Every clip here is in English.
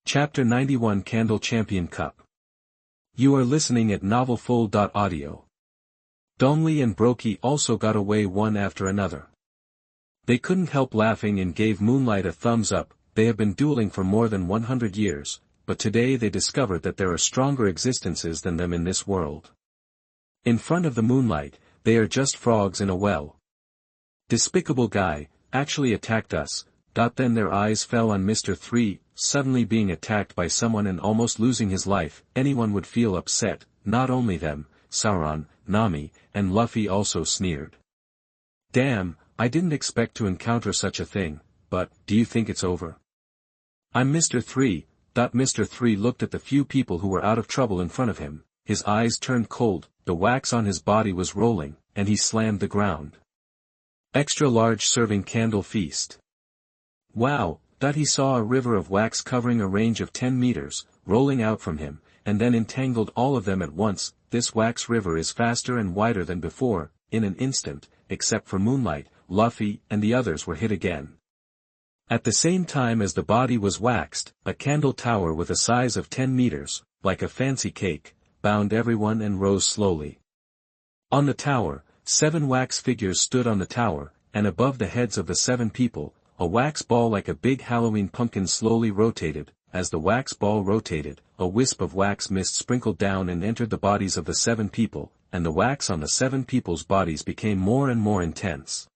Chapter 91 Candle Champion Cup. You are listening at novelfull.audio. Dongli and Barque also got away one after another. They couldn't help laughing and gave Moonlight a thumbs up. They have been dueling for more than 100 years, but today they discovered that there are stronger existences than them in this world. In front of the Moonlight, they are just frogs in a well. Despicable guy, actually attacked us. Then their eyes fell on Mr. 3, suddenly being attacked by someone and almost losing his life. Anyone would feel upset, not only them, Sauron, Nami, and Luffy also sneered. Damn, I didn't expect to encounter such a thing, but, do you think it's over? I'm Mr. 3. Mr. 3 looked at the few people who were out of trouble in front of him, his eyes turned cold, the wax on his body was rolling, and he slammed the ground. Extra large serving candle feast. Wow, he saw a river of wax covering a range of 10 meters, rolling out from him, and then entangled all of them at once. This wax river is faster and wider than before. In an instant, except for Moonlight, Luffy and the others were hit again. At the same time as the body was waxed, a candle tower with a size of 10 meters, like a fancy cake, bound everyone and rose slowly. On the tower, 7 wax figures stood on the tower, and above the heads of the 7 people, a wax ball like a big Halloween pumpkin slowly rotated. As the wax ball rotated, a wisp of wax mist sprinkled down and entered the bodies of the 7 people, and the wax on the 7 people's bodies became more and more intense.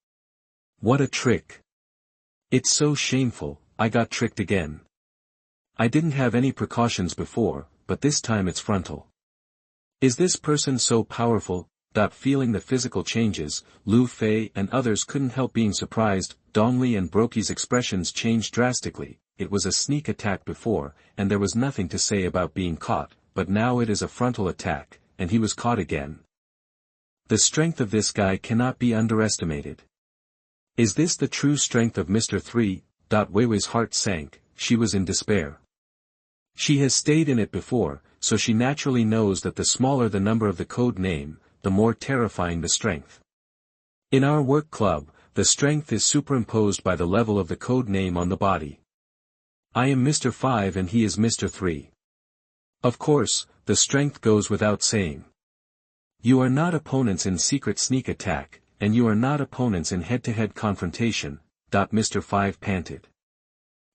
What a trick! It's so shameful. I got tricked again. I didn't have any precautions before, but this time it's frontal. Is this person so powerful? Feeling the physical changes, Luffy and others couldn't help being surprised. Dongli and Barque's expressions changed drastically. It was a sneak attack before, and there was nothing to say about being caught, but now it is a frontal attack, and he was caught again. The strength of this guy cannot be underestimated. Is this the true strength of Mr. 3? Weiwei's heart sank, she was in despair. She has stayed in it before, so she naturally knows that the smaller the number of the code name, the more terrifying the strength. In our work club, the strength is superimposed by the level of the code name on the body. I am Mr. 5 and he is Mr. 3. Of course, the strength goes without saying. You are not opponents in secret sneak attack, and you are not opponents in head-to-head confrontation. Mr. 5 panted.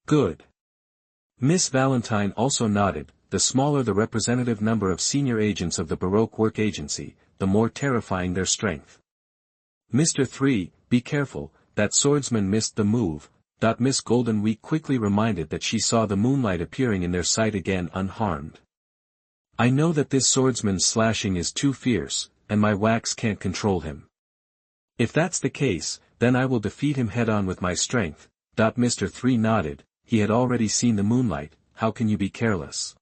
Good. Miss Valentine also nodded. The smaller the representative number of senior agents of the Baroque Work Agency, the more terrifying their strength. Mr. 3, be careful, that swordsman missed the move. Miss Golden Week quickly reminded that she saw the Moonlight appearing in their sight again unharmed. I know that this swordsman's slashing is too fierce, and my wax can't control him. If that's the case, then I will defeat him head-on with my strength. Mr. 3 nodded. He had already seen the Moonlight. How can you be careless?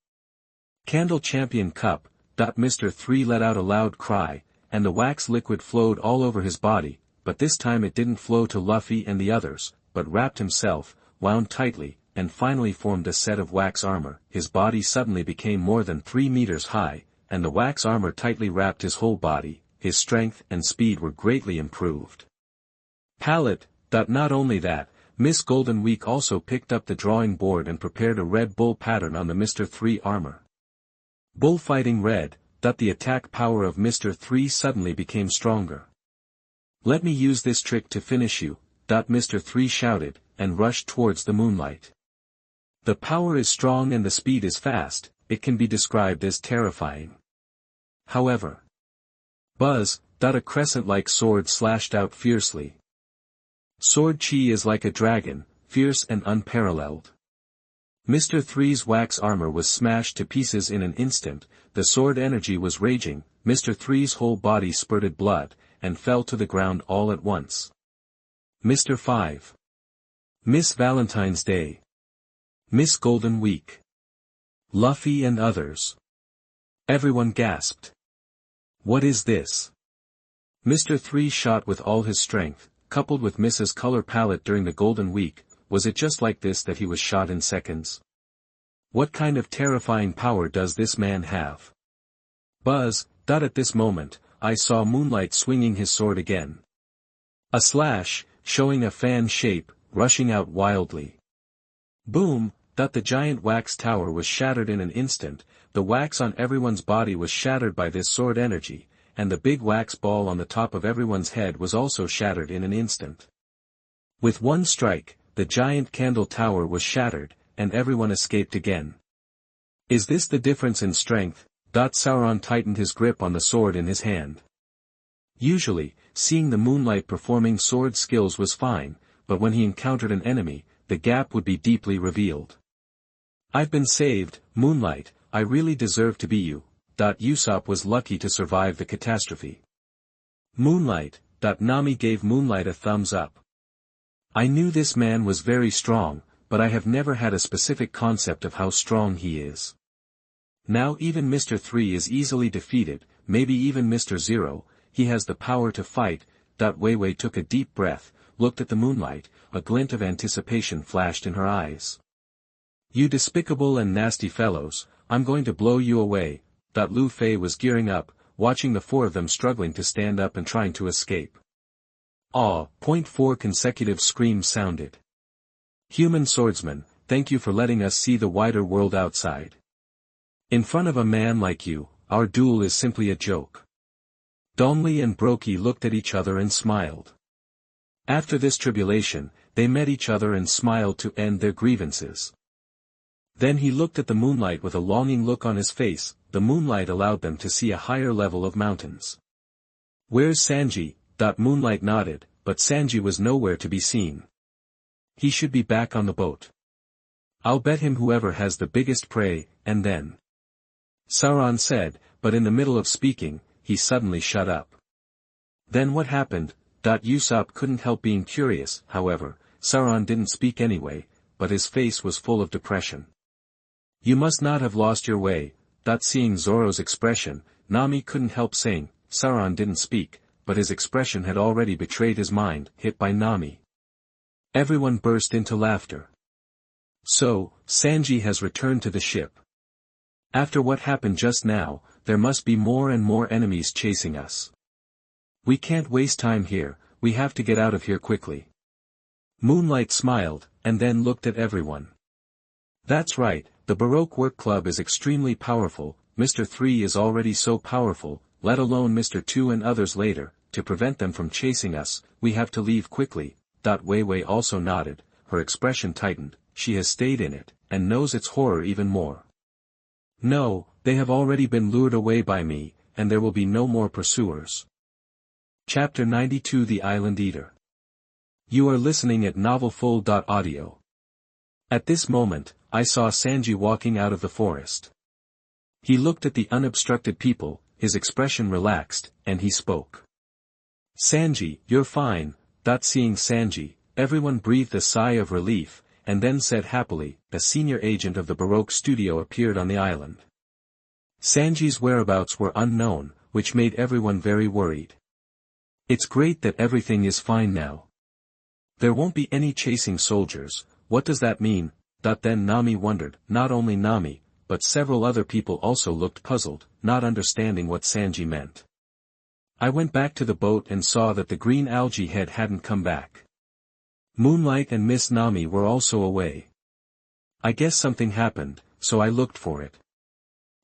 Candle Champion Cup. Mr. 3 let out a loud cry, and the wax liquid flowed all over his body, but this time it didn't flow to Luffy and the others, but wrapped himself, wound tightly, and finally formed a set of wax armor. His body suddenly became more than 3 meters high, and the wax armor tightly wrapped his whole body. His strength and speed were greatly improved. Palette. Not only that, Miss Golden Week also picked up the drawing board and prepared a red bull pattern on the Mr. 3 armor. Bullfighting red. The attack power of Mr. 3 suddenly became stronger. Let me use this trick to finish you. Mr. 3 shouted, and rushed towards the Moonlight. The power is strong and the speed is fast. It can be described as terrifying. However, buzz. A crescent-like sword slashed out fiercely. Sword chi is like a dragon, fierce and unparalleled. Mr. 3's wax armor was smashed to pieces in an instant. The sword energy was raging. Mr. 3's whole body spurted blood, and fell to the ground all at once. Mr. 5. Miss Valentine's Day. Miss Golden Week. Luffy and others. Everyone gasped. What is this? Mr. 3 shot with all his strength, coupled with Mrs. Color Palette during the Golden Week. Was it just like this that he was shot in seconds? What kind of terrifying power does this man have? Buzz. At this moment, I saw Moonlight swinging his sword again. A slash, showing a fan shape, rushing out wildly. Boom. The giant wax tower was shattered in an instant, the wax on everyone's body was shattered by this sword energy, and the big wax ball on the top of everyone's head was also shattered in an instant. With one strike, the giant candle tower was shattered, and everyone escaped again. Is this the difference in strength? Sauron tightened his grip on the sword in his hand. Usually, seeing the Moonlight performing sword skills was fine, but when he encountered an enemy, the gap would be deeply revealed. I've been saved, Moonlight, I really deserve to be you. Usopp was lucky to survive the catastrophe. Moonlight, Nami gave Moonlight a thumbs up. I knew this man was very strong, but I have never had a specific concept of how strong he is. Now even Mr. 3 is easily defeated, maybe even Mr. 0, he has the power to fight. Wei Wei took a deep breath, looked at the Moonlight, a glint of anticipation flashed in her eyes. You despicable and nasty fellows, I'm going to blow you away. Lu Fei was gearing up, watching the four of them struggling to stand up and trying to escape. Aw! 4 consecutive screams sounded. Human swordsman, thank you for letting us see the wider world outside. In front of a man like you, our duel is simply a joke. Donley and Barque looked at each other and smiled. After this tribulation, they met each other and smiled to end their grievances. Then he looked at the Moonlight with a longing look on his face. The Moonlight allowed them to see a higher level of mountains. Where's Sanji? Moonlight nodded, but Sanji was nowhere to be seen. He should be back on the boat. I'll bet him whoever has the biggest prey, and then. Sauron said, but in the middle of speaking, he suddenly shut up. Then what happened? Usopp couldn't help being curious, however, Sauron didn't speak anyway, but his face was full of depression. You must not have lost your way. Seeing Zoro's expression, Nami couldn't help saying, Sauron didn't speak, but his expression had already betrayed his mind, hit by Nami. Everyone burst into laughter. So, Sanji has returned to the ship. After what happened just now, there must be more and more enemies chasing us. We can't waste time here, we have to get out of here quickly. Moonlight smiled, and then looked at everyone. That's right, the Baroque Work Club is extremely powerful, Mr. 3 is already so powerful, let alone Mr. 2 and others later, to prevent them from chasing us, we have to leave quickly. Wei Wei also nodded, her expression tightened, she has stayed in it, and knows its horror even more. No, they have already been lured away by me, and there will be no more pursuers. Chapter 92 The Island Eater. You are listening at novelfull.audio. At this moment, I saw Sanji walking out of the forest. He looked at the unobstructed people, his expression relaxed, and he spoke. Sanji, you're fine. Seeing Sanji, everyone breathed a sigh of relief, and then said happily, a senior agent of the Baroque studio appeared on the island. Sanji's whereabouts were unknown, which made everyone very worried. It's great that everything is fine now. There won't be any chasing soldiers, what does that mean? Then Nami wondered, not only Nami, but several other people also looked puzzled, not understanding what Sanji meant. I went back to the boat and saw that the green algae head hadn't come back. Moonlight and Miss Nami were also away. I guess something happened, so I looked for it.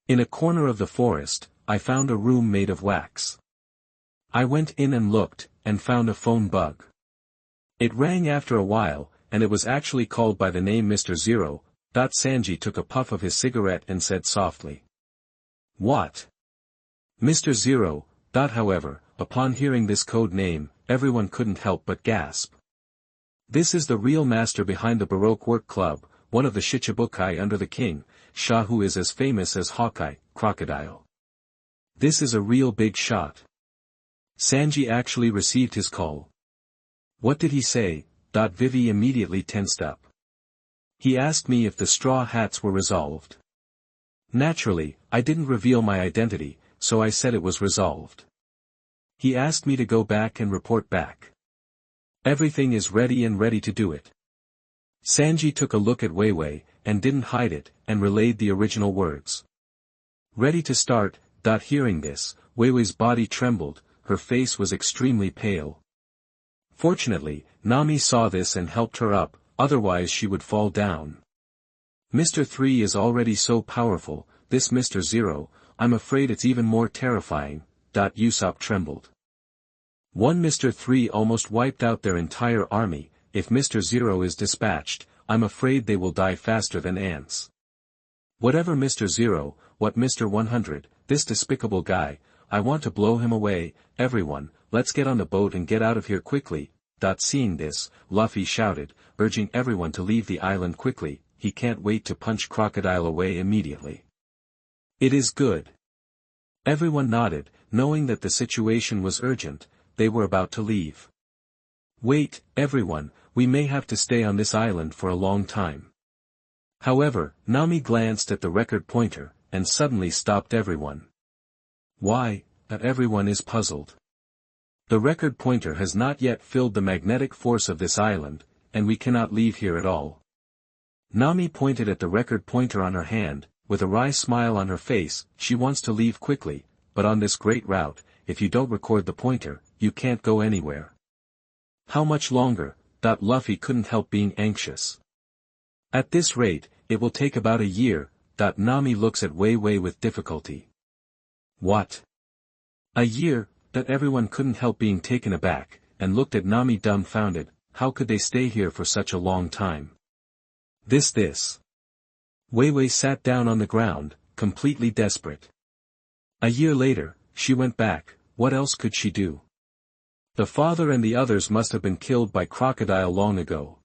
In a corner of the forest, I found a room made of wax. I went in and looked, and found a phone bug. It rang after a while, and it was actually called by the name Mr. 0. Sanji took a puff of his cigarette and said softly. What? Mr. 0. However, upon hearing this code name, everyone couldn't help but gasp. This is the real master behind the Baroque Work Club, one of the Shichibukai under the king, Sha, who is as famous as Hawkeye, Crocodile. This is a real big shot. Sanji actually received his call. What did he say? Vivi immediately tensed up. He asked me if the straw hats were resolved. Naturally, I didn't reveal my identity, so I said it was resolved. He asked me to go back and report back. Everything is ready and ready to do it. Sanji took a look at Wei Wei, and didn't hide it, and relayed the original words. Ready to start. Hearing this, Wei Wei's body trembled, her face was extremely pale. Fortunately, Nami saw this and helped her up, otherwise she would fall down. Mr. 3 is already so powerful, this Mr. 0, I'm afraid it's even more terrifying. Usopp trembled. One Mr. 3 almost wiped out their entire army. If Mr. 0 is dispatched, I'm afraid they will die faster than ants. Whatever Mr. 0, what Mr. 100, this despicable guy, I want to blow him away. Everyone, let's get on the boat and get out of here quickly. Seeing this, Luffy shouted, urging everyone to leave the island quickly. He can't wait to punch Crocodile away immediately. It is good. Everyone nodded, knowing that the situation was urgent. They were about to leave. Wait, everyone, we may have to stay on this island for a long time. However, Nami glanced at the record pointer, and suddenly stopped everyone. Why? Everyone is puzzled. The record pointer has not yet filled the magnetic force of this island, and we cannot leave here at all. Nami pointed at the record pointer on her hand, with a wry smile on her face. She wants to leave quickly, but on this great route, if you don't record the pointer, you can't go anywhere. How much longer? Luffy couldn't help being anxious. At this rate, it will take about a year. Nami looks at Wei Wei with difficulty. What? A year? Everyone couldn't help being taken aback, and looked at Nami dumbfounded. How could they stay here for such a long time? This. Wei Wei sat down on the ground, completely desperate. A year later, she went back. What else could she do? The father and the others must have been killed by Crocodile long ago.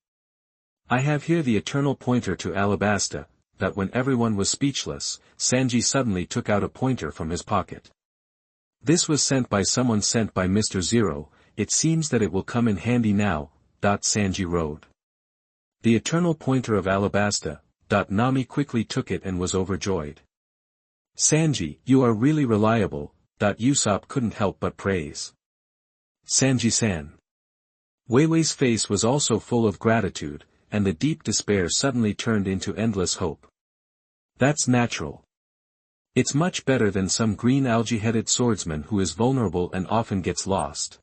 I have here the eternal pointer to Alabasta. When everyone was speechless, Sanji suddenly took out a pointer from his pocket. This was sent by someone sent by Mr. 0, it seems that it will come in handy now. Sanji wrote. The eternal pointer of Alabasta. Nami quickly took it and was overjoyed. Sanji, you are really reliable. Usopp couldn't help but praise. Sanji-san. Wei Wei's face was also full of gratitude, and the deep despair suddenly turned into endless hope. That's natural. It's much better than some green algae-headed swordsman who is vulnerable and often gets lost.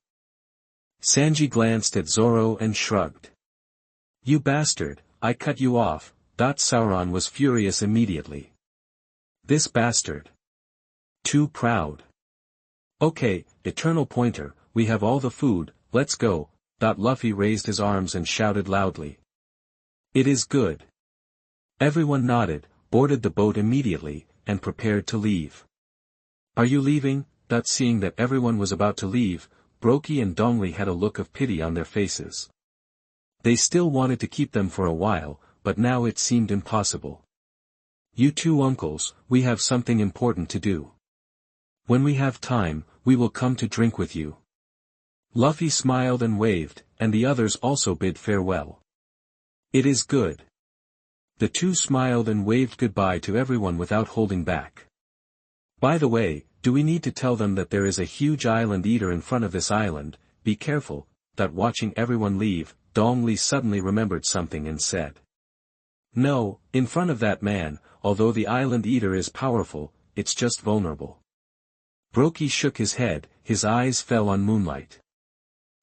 Sanji glanced at Zoro and shrugged. You bastard, I cut you off. Sauron was furious immediately. This bastard. Too proud. Okay, eternal pointer, we have all the food, let's go. Luffy raised his arms and shouted loudly. It is good. Everyone nodded, boarded the boat immediately, and prepared to leave. Are you leaving? Seeing that everyone was about to leave, Barque and Dongli had a look of pity on their faces. They still wanted to keep them for a while, but now it seemed impossible. You two uncles, we have something important to do. When we have time, we will come to drink with you. Luffy smiled and waved, and the others also bid farewell. It is good. The two smiled and waved goodbye to everyone without holding back. By the way, do we need to tell them that there is a huge island eater in front of this island? Be careful. Watching everyone leave, Dongli suddenly remembered something and said. No, in front of that man, although the island eater is powerful, it's just vulnerable. Barque shook his head, his eyes fell on Moonlight.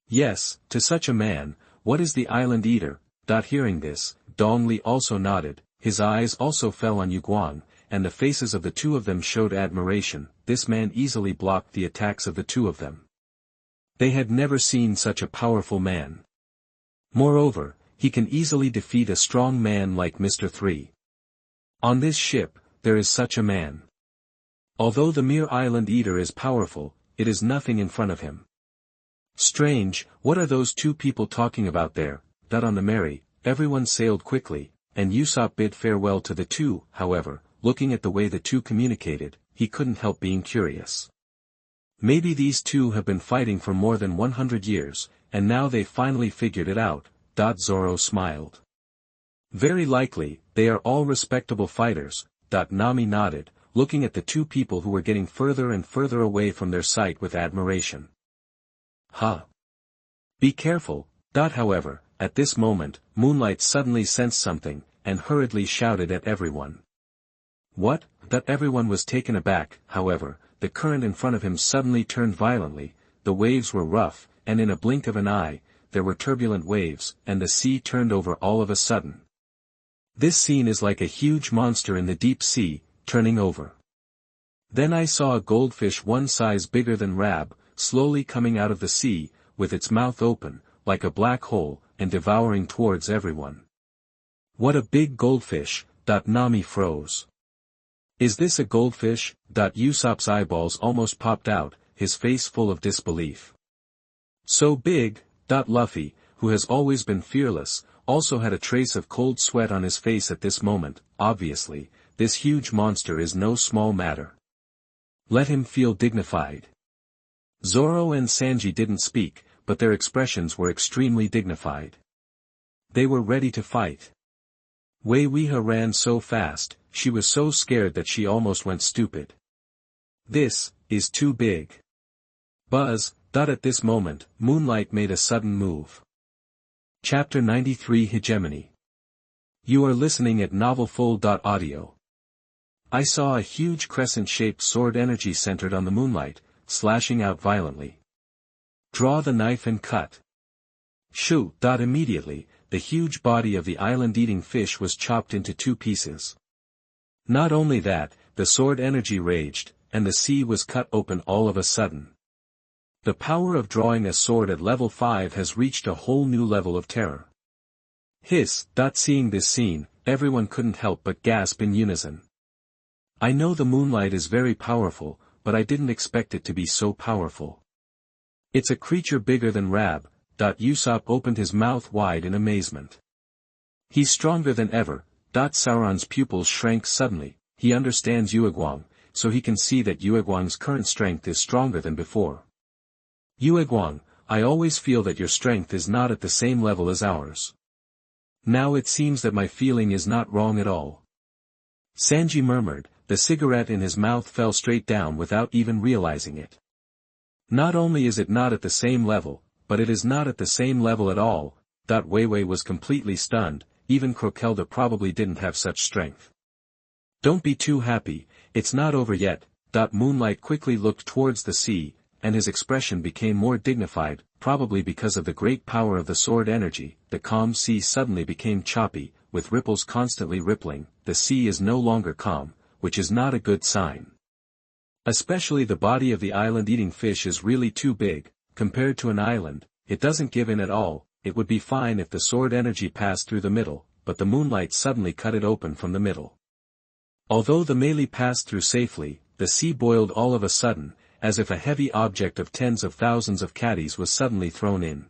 Yes, to such a man, what is the island eater? Hearing this, Dongli also nodded, his eyes also fell on Yuguang, and the faces of the two of them showed admiration. This man easily blocked the attacks of the two of them. They had never seen such a powerful man. Moreover, he can easily defeat a strong man like Mr. 3. On this ship, there is such a man. Although the mere island eater is powerful, it is nothing in front of him. Strange, what are those two people talking about there? On the Mary, everyone sailed quickly, and Usopp bid farewell to the two. However, looking at the way the two communicated, he couldn't help being curious. Maybe these two have been fighting for more than 100 years, and now they finally figured it out. Zoro smiled. Very likely, they are all respectable fighters. Nami nodded, looking at the two people who were getting further and further away from their sight with admiration. Be careful. However, at this moment, Moonlight suddenly sensed something, and hurriedly shouted at everyone. What? Everyone was taken aback. However, the current in front of him suddenly turned violently, the waves were rough, and in a blink of an eye, there were turbulent waves, and the sea turned over all of a sudden. This scene is like a huge monster in the deep sea, turning over. Then I saw a goldfish one size bigger than Rab, slowly coming out of the sea, with its mouth open, like a black hole, and devouring towards everyone. What a big goldfish, Nami froze. Is this a goldfish? Usopp's eyeballs almost popped out, his face full of disbelief. So big, Luffy, who has always been fearless, also had a trace of cold sweat on his face at this moment. Obviously, this huge monster is no small matter. Let him feel dignified. Zoro and Sanji didn't speak, but their expressions were extremely dignified. They were ready to fight. Wei Weha ran so fast, she was so scared that she almost went stupid. This is too big. Buzz, at this moment, Moonlight made a sudden move. Chapter 93 Hegemony. You are listening at novelfull.audio. I saw a huge crescent-shaped sword energy centered on the Moonlight, slashing out violently. Draw the knife and cut. Shoo! Immediately, the huge body of the island-eating fish was chopped into two pieces. Not only that, the sword energy raged, and the sea was cut open all of a sudden. The power of drawing a sword at level 5 has reached a whole new level of terror. Hiss! Seeing this scene, everyone couldn't help but gasp in unison. I know the Moonlight is very powerful, but I didn't expect it to be so powerful. It's a creature bigger than Rab. Usopp opened his mouth wide in amazement. He's stronger than ever. Sauron's pupils shrank suddenly. He understands Yuegwang, so he can see that Yuegwang's current strength is stronger than before. Yuegwang, I always feel that your strength is not at the same level as ours. Now it seems that my feeling is not wrong at all. Sanji murmured. The cigarette in his mouth fell straight down without even realizing it. Not only is it not at the same level, but it is not at the same level at all. Weiwei was completely stunned, even Crokelda probably didn't have such strength. Don't be too happy, it's not over yet. Moonlight quickly looked towards the sea, and his expression became more dignified, probably because of the great power of the sword energy. The calm sea suddenly became choppy, with ripples constantly rippling. The sea is no longer calm, which is not a good sign. Especially the body of the island-eating fish is really too big. Compared to an island, it doesn't give in at all. It would be fine if the sword energy passed through the middle, but the Moonlight suddenly cut it open from the middle. Although the melee passed through safely, the sea boiled all of a sudden, as if a heavy object of tens of thousands of caddies was suddenly thrown in.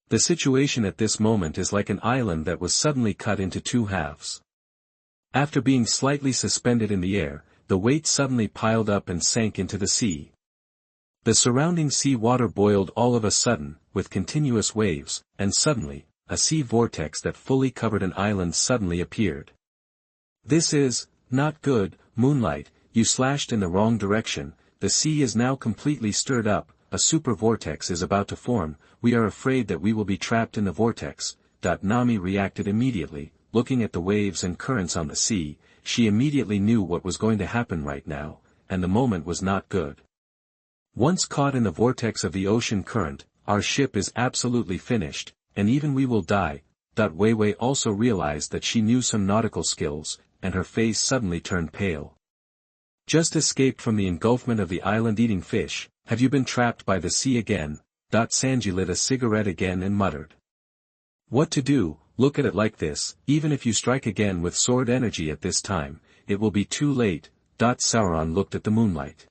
The situation at this moment is like an island that was suddenly cut into two halves. After being slightly suspended in the air, the weight suddenly piled up and sank into the sea. The surrounding sea water boiled all of a sudden, with continuous waves, and suddenly, a sea vortex that fully covered an island suddenly appeared. This is not good, Moonlight, you slashed in the wrong direction. The sea is now completely stirred up, a super vortex is about to form. We are afraid that we will be trapped in the vortex. Nami reacted immediately, looking at the waves and currents on the sea. She immediately knew what was going to happen right now, and the moment was not good. Once caught in the vortex of the ocean current, our ship is absolutely finished, and even we will die. Weiwei also realized that she knew some nautical skills, and her face suddenly turned pale. Just escaped from the engulfment of the island-eating fish. Have you been trapped by the sea again? Sanji lit a cigarette again and muttered. What to do? Look at it like this, even if you strike again with sword energy at this time, it will be too late. Sauron looked at the Moonlight.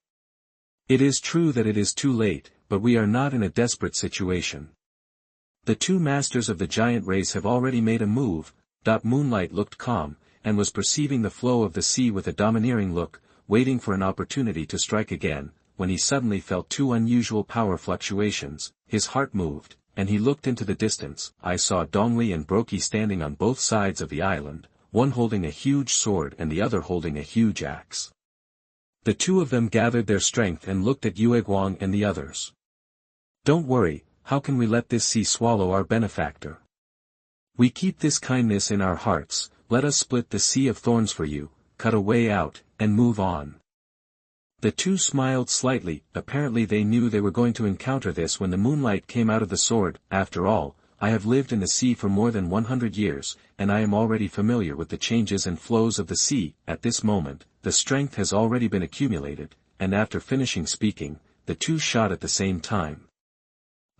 It is true that it is too late, but we are not in a desperate situation. The two masters of the giant race have already made a move. Moonlight looked calm, and was perceiving the flow of the sea with a domineering look, waiting for an opportunity to strike again, when he suddenly felt two unusual power fluctuations. His heart moved, and he looked into the distance. I saw Dongli and Barque standing on both sides of the island, one holding a huge sword and the other holding a huge axe. The two of them gathered their strength and looked at Yuegwang and the others. Don't worry, how can we let this sea swallow our benefactor? We keep this kindness in our hearts. Let us split the sea of thorns for you, cut a way out, and move on. The two smiled slightly. Apparently they knew they were going to encounter this when the Moonlight came out of the sword. After all, I have lived in the sea for more than 100 years, and I am already familiar with the changes and flows of the sea. At this moment, the strength has already been accumulated, and after finishing speaking, the two shot at the same time.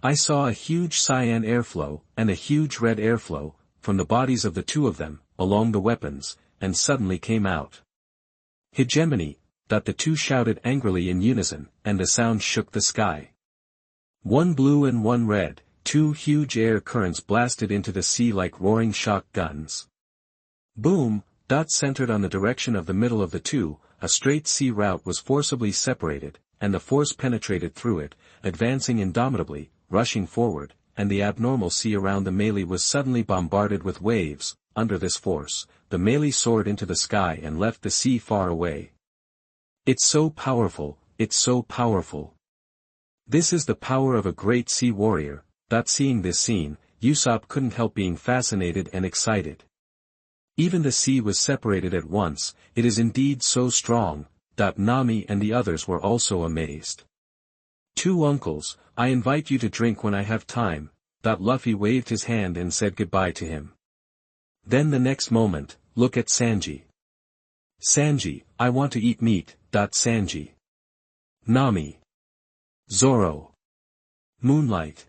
I saw a huge cyan airflow, and a huge red airflow, from the bodies of the two of them, along the weapons, and suddenly came out. Hegemony, that the two shouted angrily in unison, and the sound shook the sky. One blue and one red, two huge air currents blasted into the sea like roaring shock guns. Boom, centered on the direction of the middle of the two, a straight sea route was forcibly separated, and the force penetrated through it, advancing indomitably, rushing forward, and the abnormal sea around the melee was suddenly bombarded with waves. Under this force, the melee soared into the sky and left the sea far away. It's so powerful, it's so powerful. This is the power of a great sea warrior. Seeing this scene, Usopp couldn't help being fascinated and excited. Even the sea was separated at once. It is indeed so strong. Nami and the others were also amazed. Two uncles, I invite you to drink when I have time. Luffy waved his hand and said goodbye to him. Then the next moment, look at Sanji. Sanji, I want to eat meat. Sanji. Nami. Zoro. Moonlight.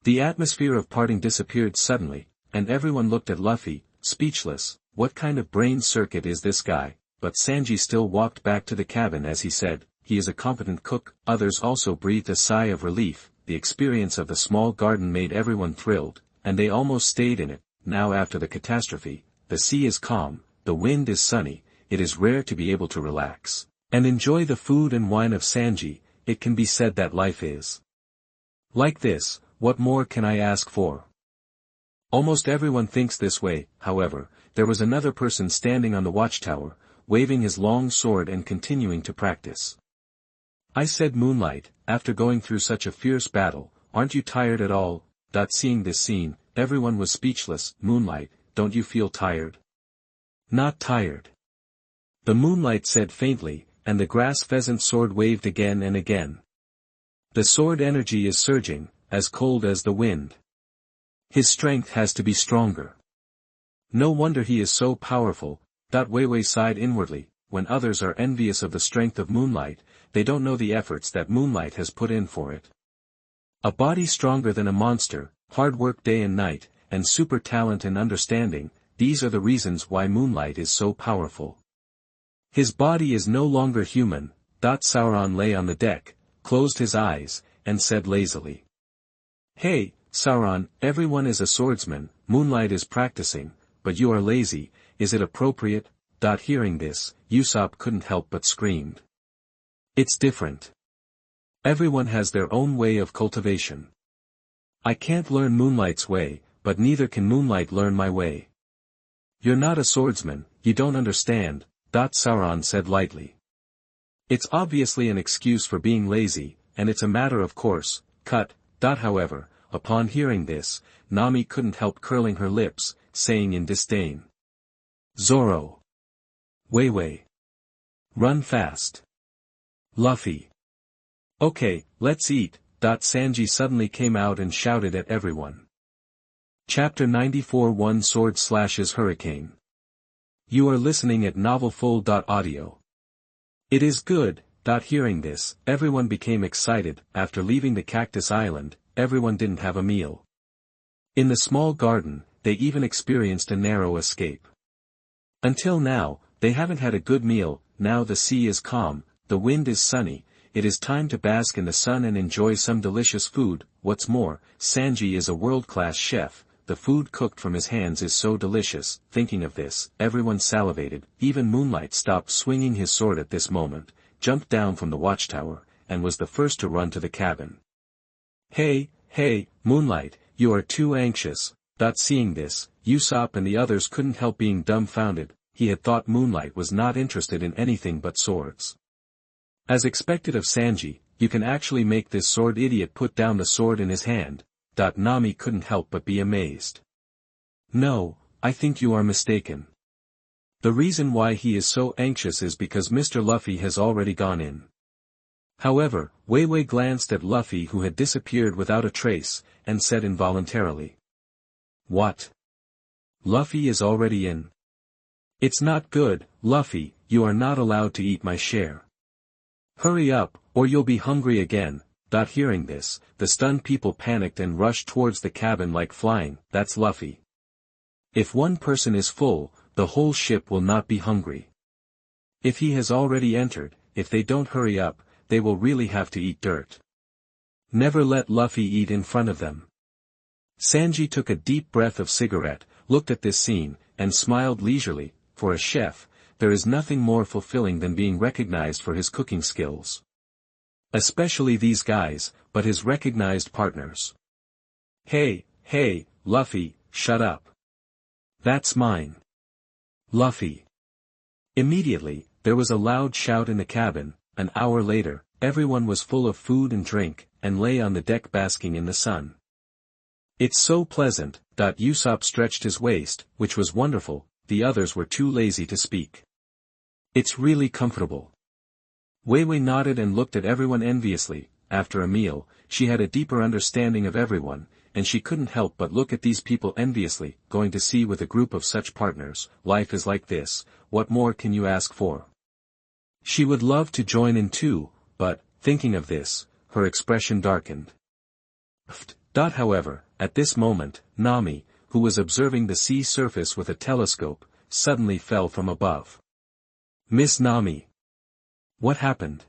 The atmosphere of parting disappeared suddenly, and everyone looked at Luffy, speechless. What kind of brain circuit is this guy? But Sanji still walked back to the cabin as he said, he is a competent cook. Others also breathed a sigh of relief. The experience of the small garden made everyone thrilled, and they almost stayed in it. Now after the catastrophe, the sea is calm, the wind is sunny, it is rare to be able to relax and enjoy the food and wine of Sanji. It can be said that life is like this. What more can I ask for? Almost everyone thinks this way. However, there was another person standing on the watchtower, waving his long sword and continuing to practice. I said, Moonlight, after going through such a fierce battle, aren't you tired at all? Seeing this scene, everyone was speechless. Moonlight, don't you feel tired? Not tired. The Moonlight said faintly, and the grass pheasant sword waved again and again. The sword energy is surging, as cold as the wind. His strength has to be stronger. No wonder he is so powerful. Weiwei sighed inwardly. When others are envious of the strength of Moonlight, they don't know the efforts that Moonlight has put in for it. A body stronger than a monster, hard work day and night, and super talent and understanding, these are the reasons why Moonlight is so powerful. His body is no longer human. Sauron lay on the deck, closed his eyes, and said lazily. Hey, Sauron, everyone is a swordsman. Moonlight is practicing, but you are lazy. Is it appropriate? Hearing this, Usopp couldn't help but screamed. It's different. Everyone has their own way of cultivation. I can't learn Moonlight's way, but neither can Moonlight learn my way. You're not a swordsman, you don't understand. Sauron said lightly. It's obviously an excuse for being lazy, and it's a matter of course. However, upon hearing this, Nami couldn't help curling her lips, saying in disdain. Zoro. Weiwei. Run fast. Luffy. Okay, let's eat. Sanji suddenly came out and shouted at everyone. Chapter 94 One Sword Slashes Hurricane. You are listening at novelfull.audio. It is good. Hearing this, everyone became excited. After leaving the Cactus Island, everyone didn't have a meal. In the small garden, they even experienced a narrow escape. Until now, they haven't had a good meal. Now the sea is calm, the wind is sunny, it is time to bask in the sun and enjoy some delicious food. What's more, Sanji is a world-class chef. The food cooked from his hands is so delicious. Thinking of this, everyone salivated. Even Moonlight stopped swinging his sword at this moment, jumped down from the watchtower, and was the first to run to the cabin. Hey, Moonlight, you are too anxious. Seeing this, Usopp and the others couldn't help being dumbfounded. He had thought Moonlight was not interested in anything but swords. As expected of Sanji, you can actually make this sword idiot put down the sword in his hand. Nami couldn't help but be amazed. No, I think you are mistaken. The reason why he is so anxious is because Mr. Luffy has already gone in. However, Wei Wei glanced at Luffy who had disappeared without a trace, and said involuntarily. What? Luffy is already in. It's not good, Luffy, you are not allowed to eat my share. Hurry up, or you'll be hungry again. Hearing this, the stunned people panicked and rushed towards the cabin like flying. That's Luffy. If one person is full, the whole ship will not be hungry. If he has already entered, if they don't hurry up, they will really have to eat dirt. Never let Luffy eat in front of them. Sanji took a deep breath of cigarette, looked at this scene, and smiled leisurely. For a chef, there is nothing more fulfilling than being recognized for his cooking skills. Especially these guys, but his recognized partners. Hey, Luffy, shut up. That's mine. Luffy. Immediately, there was a loud shout in the cabin. An hour later, everyone was full of food and drink, and lay on the deck basking in the sun. It's so pleasant. Usopp stretched his waist, which was wonderful. The others were too lazy to speak. It's really comfortable. Wei Wei nodded and looked at everyone enviously. After a meal, she had a deeper understanding of everyone, and she couldn't help but look at these people enviously. Going to sea with a group of such partners, life is like this, what more can you ask for? She would love to join in too, but, thinking of this, her expression darkened. However, at this moment, Nami, who was observing the sea surface with a telescope, suddenly fell from above. Miss Nami. What happened?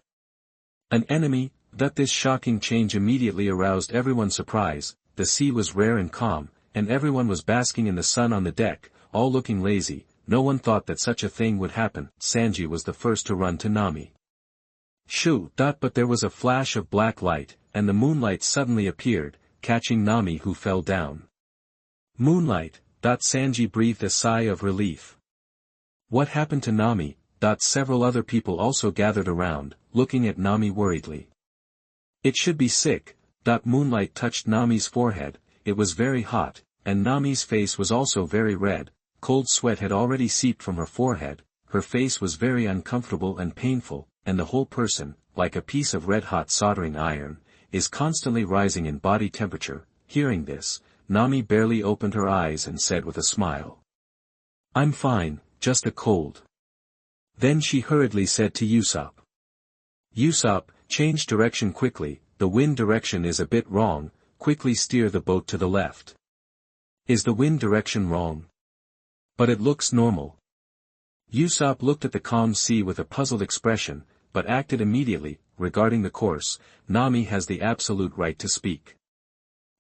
An enemy? This shocking change immediately aroused everyone's surprise. The sea was rare and calm, and everyone was basking in the sun on the deck, all looking lazy. No one thought that such a thing would happen. Sanji was the first to run to Nami. Shoo! But there was a flash of black light, and the moonlight suddenly appeared, catching Nami who fell down. Moonlight! Sanji breathed a sigh of relief. What happened to Nami? Several other people also gathered around, looking at Nami worriedly. It should be sick. Moonlight touched Nami's forehead. It was very hot, and Nami's face was also very red. Cold sweat had already seeped from her forehead, her face was very uncomfortable and painful, and the whole person, like a piece of red-hot soldering iron, is constantly rising in body temperature. Hearing this, Nami barely opened her eyes and said with a smile. I'm fine, just a cold. Then she hurriedly said to Usopp. Usopp, change direction quickly, the wind direction is a bit wrong, quickly steer the boat to the left. Is the wind direction wrong? But it looks normal. Usopp looked at the calm sea with a puzzled expression, but acted immediately. Regarding the course, Nami has the absolute right to speak.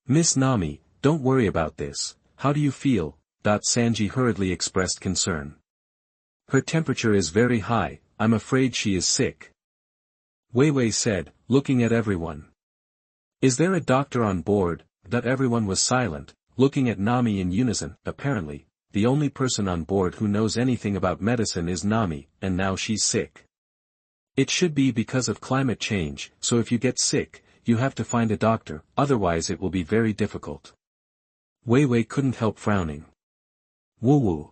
Miss Nami, don't worry about this, how do you feel? Sanji hurriedly expressed concern. Her temperature is very high, I'm afraid she is sick. Wei Wei said, looking at everyone. Is there a doctor on board? Everyone was silent, looking at Nami in unison. Apparently, the only person on board who knows anything about medicine is Nami, and now she's sick. It should be because of climate change, so if you get sick, you have to find a doctor, otherwise it will be very difficult. Wei Wei couldn't help frowning. Woo-woo.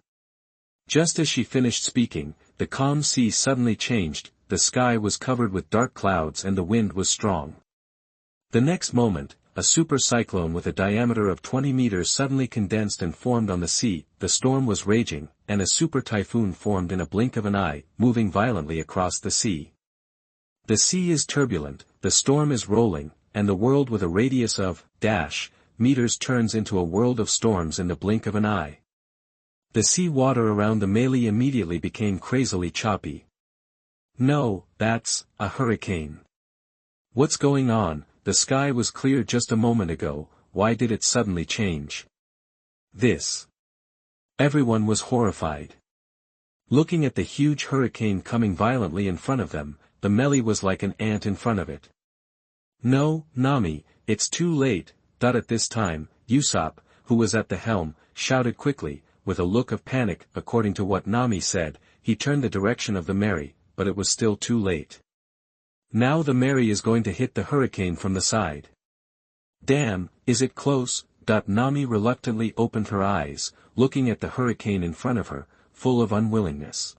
Just as she finished speaking, the calm sea suddenly changed, the sky was covered with dark clouds and the wind was strong. The next moment, a super cyclone with a diameter of 20 meters suddenly condensed and formed on the sea. The storm was raging, and a super typhoon formed in a blink of an eye, moving violently across the sea. The sea is turbulent, the storm is rolling, and the world with a radius of meters turns into a world of storms in the blink of an eye. The sea water around the melee immediately became crazily choppy. No, that's a hurricane. What's going on? The sky was clear just a moment ago, why did it suddenly change? This. Everyone was horrified. Looking at the huge hurricane coming violently in front of them, the melee was like an ant in front of it. No, Nami, it's too late. At this time, Usopp, who was at the helm, shouted quickly, with a look of panic. According to what Nami said, he turned the direction of the Mary, but it was still too late. Now the Mary is going to hit the hurricane from the side. Damn, is it close? Nami reluctantly opened her eyes, looking at the hurricane in front of her, full of unwillingness.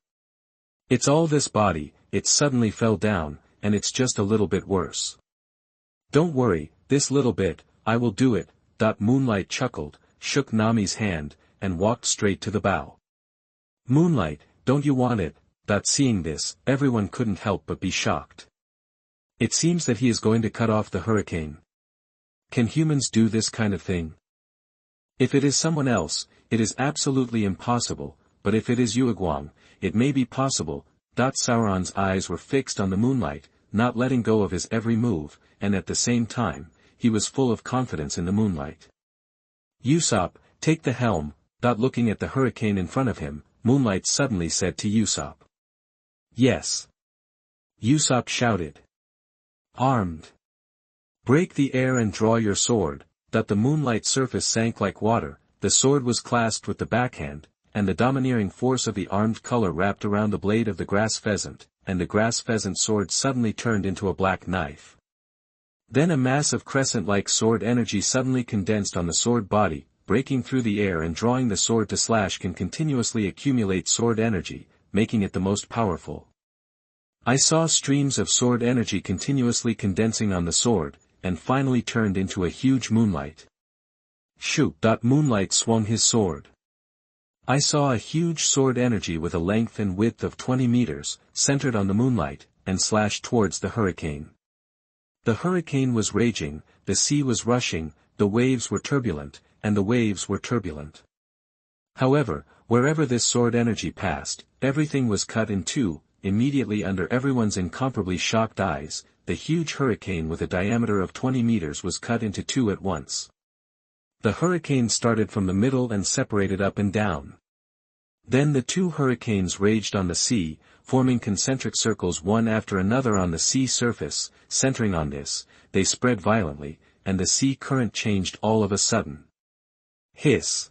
It's all this body, it suddenly fell down, and it's just a little bit worse. Don't worry, this little bit, I will do it. Moonlight chuckled, shook Nami's hand, and walked straight to the bow. Moonlight, don't you want it? Seeing this, everyone couldn't help but be shocked. It seems that he is going to cut off the hurricane. Can humans do this kind of thing? If it is someone else, it is absolutely impossible, but if it is Yueguang, it may be possible. Sauron's eyes were fixed on the Moonlight, not letting go of his every move, and at the same time, he was full of confidence in the Moonlight. Usopp, take the helm. Looking at the hurricane in front of him, Moonlight suddenly said to Usopp. Yes. Usopp shouted. Armed. Break the air and draw your sword. The Moonlight surface sank like water, the sword was clasped with the backhand, and the domineering force of the armed color wrapped around the blade of the grass pheasant, and the grass pheasant sword suddenly turned into a black knife. Then a mass of crescent-like sword energy suddenly condensed on the sword body, breaking through the air and drawing the sword to slash can continuously accumulate sword energy, making it the most powerful. I saw streams of sword energy continuously condensing on the sword, and finally turned into a huge moonlight. Shoot! Moonlight swung his sword. I saw a huge sword energy with a length and width of 20 meters, centered on the Moonlight, and slashed towards the hurricane. The hurricane was raging, the sea was rushing, the waves were turbulent, and the waves were turbulent. However, wherever this sword energy passed, everything was cut in two. Immediately under everyone's incomparably shocked eyes, the huge hurricane with a diameter of 20 meters was cut into two at once. The hurricane started from the middle and separated up and down. Then the two hurricanes raged on the sea, forming concentric circles one after another on the sea surface. Centering on this, they spread violently, and the sea current changed all of a sudden. Hiss!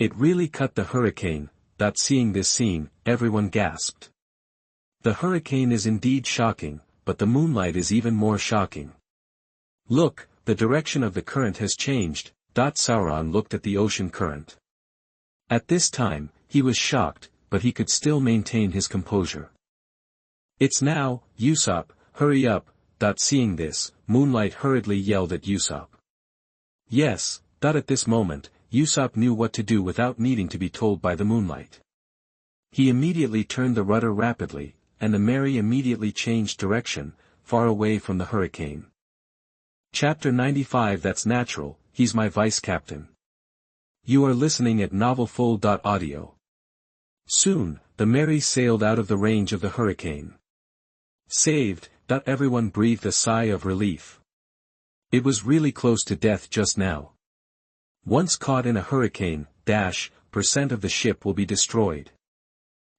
It really cut the hurricane. Seeing this scene, everyone gasped. The hurricane is indeed shocking, but the Moonlight is even more shocking. Look, the direction of the current has changed. Sauron looked at the ocean current. At this time, he was shocked, but he could still maintain his composure. It's now, Usopp, hurry up. Seeing this, Moonlight hurriedly yelled at Usopp. Yes. At this moment, Usopp knew what to do without needing to be told by the Moonlight. He immediately turned the rudder rapidly, and the Mary immediately changed direction, far away from the hurricane. Chapter 95. That's natural, he's my vice captain. You are listening at novelfull.audio. Soon, the Mary sailed out of the range of the hurricane. Saved. Everyone breathed a sigh of relief. It was really close to death just now. Once caught in a hurricane, % of the ship will be destroyed.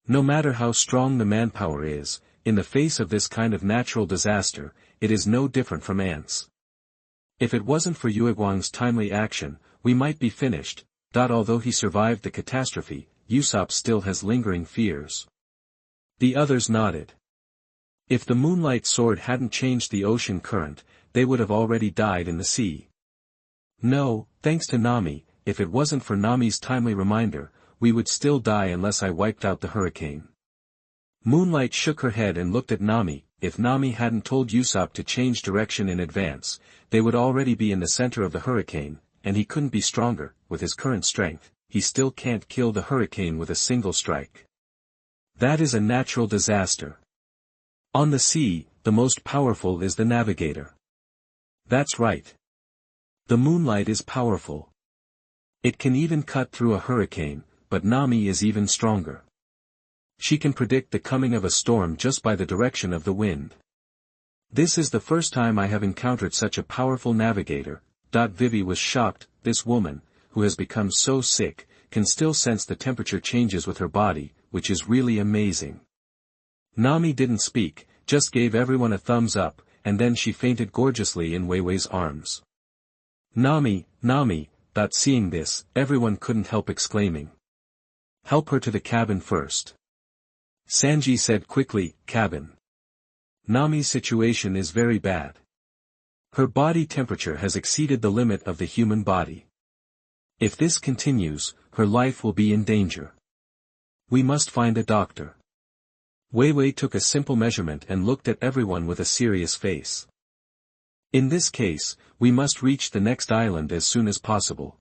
No matter how strong the manpower is, in the face of this kind of natural disaster, it is no different from ants. If it wasn't for Yueguang's timely action, we might be finished. Although he survived the catastrophe, Usopp still has lingering fears. The others nodded. If the Moonlight sword hadn't changed the ocean current, they would have already died in the sea. No, thanks to Nami, if it wasn't for Nami's timely reminder, we would still die unless I wiped out the hurricane. Moonlight shook her head and looked at Nami. If Nami hadn't told Usopp to change direction in advance, they would already be in the center of the hurricane, and he couldn't be stronger. With his current strength, he still can't kill the hurricane with a single strike. That is a natural disaster. On the sea, the most powerful is the navigator. That's right. The Moonlight is powerful. It can even cut through a hurricane, but Nami is even stronger. She can predict the coming of a storm just by the direction of the wind. This is the first time I have encountered such a powerful navigator. Vivi was shocked. This woman, who has become so sick, can still sense the temperature changes with her body, which is really amazing. Nami didn't speak, just gave everyone a thumbs up, and then she fainted gorgeously in Weiwei's arms. Nami. Seeing this, everyone couldn't help exclaiming. Help her to the cabin first. Sanji said quickly, cabin. Nami's situation is very bad. Her body temperature has exceeded the limit of the human body. If this continues, her life will be in danger. We must find a doctor. Wei Wei took a simple measurement and looked at everyone with a serious face. In this case, we must reach the next island as soon as possible.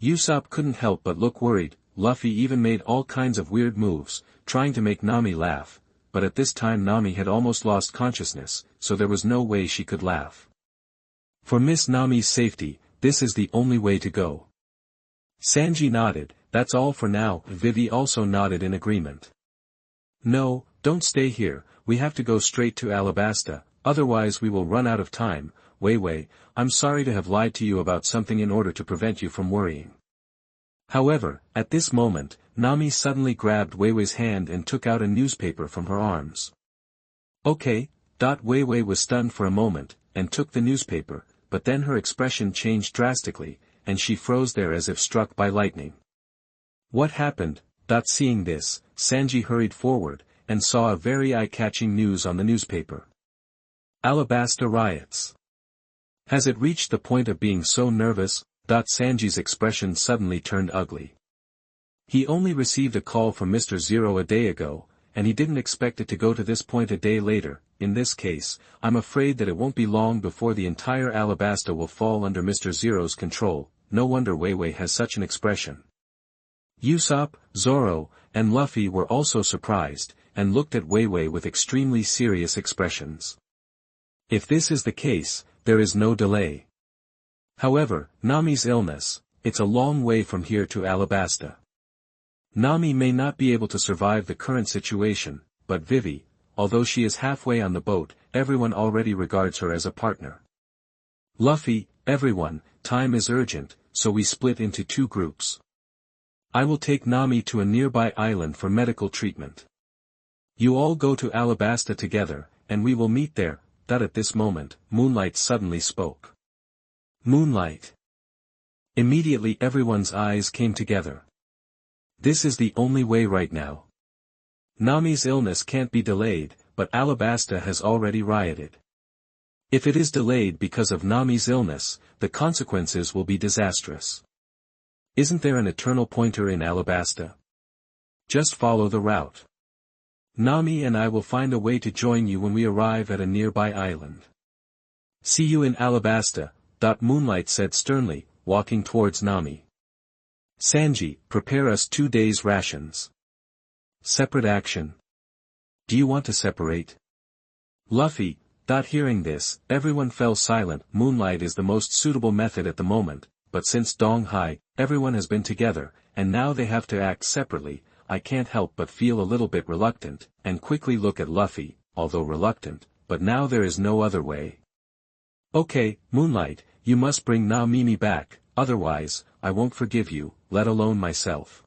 Usopp couldn't help but look worried. Luffy even made all kinds of weird moves, trying to make Nami laugh, but at this time Nami had almost lost consciousness, so there was no way she could laugh. For Miss Nami's safety, this is the only way to go. Sanji nodded. That's all for now. Vivi also nodded in agreement. No, don't stay here, we have to go straight to Alabasta, otherwise we will run out of time. Wei Wei, I'm sorry to have lied to you about something in order to prevent you from worrying. However, at this moment, Nami suddenly grabbed Wei Wei's hand and took out a newspaper from her arms. Okay. Wei Wei was stunned for a moment, and took the newspaper, but then her expression changed drastically, and she froze there as if struck by lightning. What happened? Seeing this, Sanji hurried forward, and saw a very eye-catching news on the newspaper. Alabasta riots. Has it reached the point of being so nervous? Sanji's expression suddenly turned ugly. He only received a call from Mr. Zero a day ago, and he didn't expect it to go to this point a day later. In this case, I'm afraid that it won't be long before the entire Alabasta will fall under Mr. Zero's control. No wonder Wei Wei has such an expression. Usopp, Zoro, and Luffy were also surprised, and looked at Wei Wei with extremely serious expressions. If this is the case, there is no delay. However, Nami's illness, it's a long way from here to Alabasta. Nami may not be able to survive the current situation, but Vivi, although she is halfway on the boat, everyone already regards her as a partner. Luffy, everyone, time is urgent, so we split into two groups. I will take Nami to a nearby island for medical treatment. You all go to Alabasta together, and we will meet there. At this moment, Moonlight suddenly spoke. Moonlight. Immediately everyone's eyes came together. This is the only way right now. Nami's illness can't be delayed, but Alabasta has already rioted. If it is delayed because of Nami's illness, the consequences will be disastrous. Isn't there an eternal pointer in Alabasta? Just follow the route. Nami and I will find a way to join you when we arrive at a nearby island. See you in Alabasta. Moonlight said sternly, walking towards Nami. Sanji, prepare us 2 days' rations. Separate action. Do you want to separate? Luffy. Hearing this, everyone fell silent. Moonlight is the most suitable method at the moment, but since Dong Hai, everyone has been together, and now they have to act separately. I can't help but feel a little bit reluctant, and quickly look at Luffy, although reluctant, but now there is no other way. Okay, Moonlight, you must bring Na Mimi back, otherwise, I won't forgive you, let alone myself.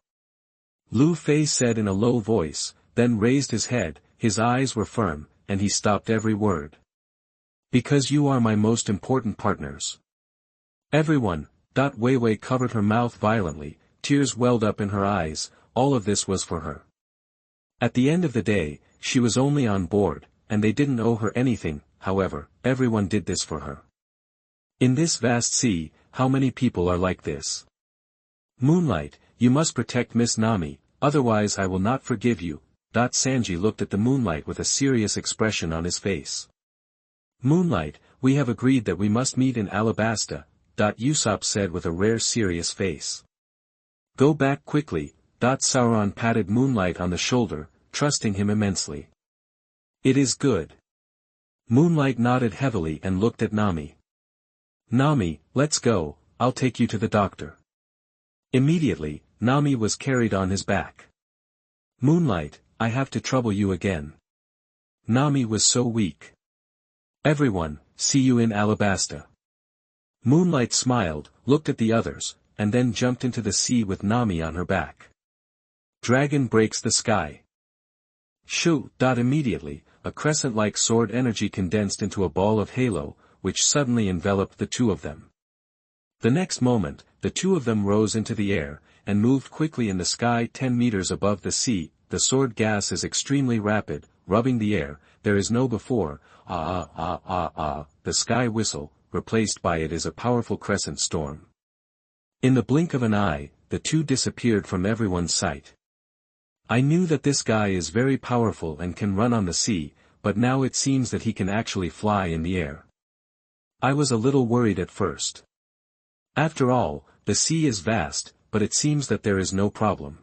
Lu Fei said in a low voice, then raised his head, his eyes were firm, and he stopped every word. Because you are my most important partners. Everyone. Wei Wei covered her mouth violently, tears welled up in her eyes, all of this was for her. At the end of the day, she was only on board, and they didn't owe her anything. However, everyone did this for her. In this vast sea, how many people are like this? Moonlight, you must protect Miss Nami, otherwise I will not forgive you. Sanji looked at the Moonlight with a serious expression on his face. Moonlight, we have agreed that we must meet in Alabasta, Usopp said with a rare serious face. Go back quickly. Sauron patted Moonlight on the shoulder, trusting him immensely. It is good. Moonlight nodded heavily and looked at Nami. Nami, let's go, I'll take you to the doctor. Immediately, Nami was carried on his back. Moonlight, I have to trouble you again. Nami was so weak. Everyone, see you in Alabasta. Moonlight smiled, looked at the others, and then jumped into the sea with Nami on her back. Dragon breaks the sky. Shoo! Immediately, a crescent-like sword energy condensed into a ball of halo, which suddenly enveloped the two of them. The next moment, the two of them rose into the air, and moved quickly in the sky 10 meters above the sea. The sword gas is extremely rapid, rubbing the air. There is no before, the sky whistle, replaced by it is a powerful crescent storm. In the blink of an eye, the two disappeared from everyone's sight. I knew that this guy is very powerful and can run on the sea, but now it seems that he can actually fly in the air. I was a little worried at first. After all, the sea is vast, but it seems that there is no problem.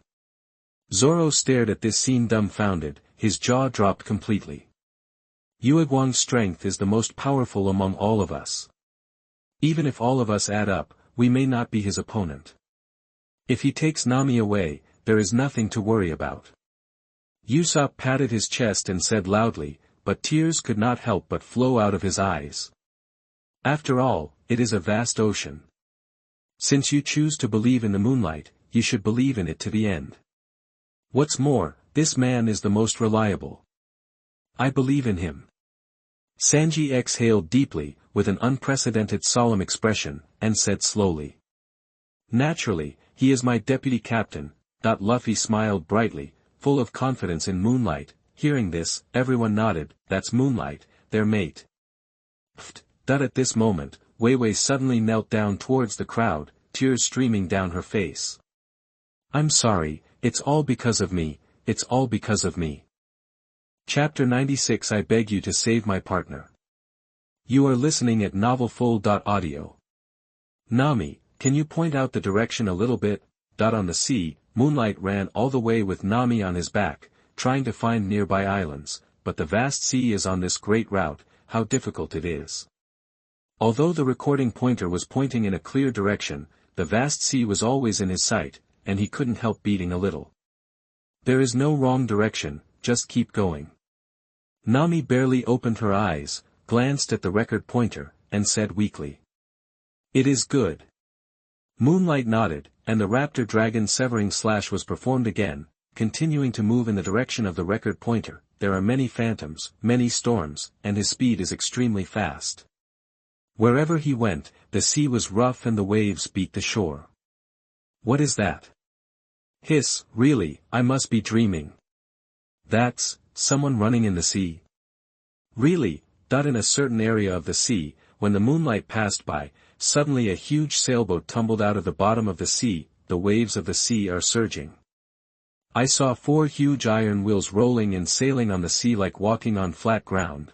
Zoro stared at this scene dumbfounded, his jaw dropped completely. Yuegwang's strength is the most powerful among all of us. Even if all of us add up, we may not be his opponent. If he takes Nami away, there is nothing to worry about. Usopp patted his chest and said loudly, but tears could not help but flow out of his eyes. After all, it is a vast ocean. Since you choose to believe in the Moonlight, you should believe in it to the end. What's more, this man is the most reliable. I believe in him. Sanji exhaled deeply, with an unprecedented solemn expression, and said slowly. Naturally, he is my deputy captain. Luffy smiled brightly, full of confidence in Moonlight. Hearing this, everyone nodded. That's Moonlight, their mate. At this moment, Wei Wei suddenly knelt down towards the crowd, tears streaming down her face. I'm sorry, it's all because of me, it's all because of me. Chapter 96 I beg you to save my partner. You are listening at novelfull.audio. Nami, can you point out the direction a little bit? On the sea, Moonlight ran all the way with Nami on his back, trying to find nearby islands, but the vast sea is on this great route, how difficult it is. Although the recording pointer was pointing in a clear direction, the vast sea was always in his sight, and he couldn't help beating a little. There is no wrong direction, just keep going. Nami barely opened her eyes, glanced at the record pointer, and said weakly. It is good. Moonlight nodded, and the raptor dragon severing slash was performed again, continuing to move in the direction of the record pointer. There are many phantoms, many storms, and his speed is extremely fast. Wherever he went, the sea was rough and the waves beat the shore. What is that? Hiss, really, I must be dreaming. That's someone running in the sea. Really, in a certain area of the sea, when the Moonlight passed by, suddenly a huge sailboat tumbled out of the bottom of the sea. The waves of the sea are surging. I saw 4 huge iron wheels rolling and sailing on the sea like walking on flat ground.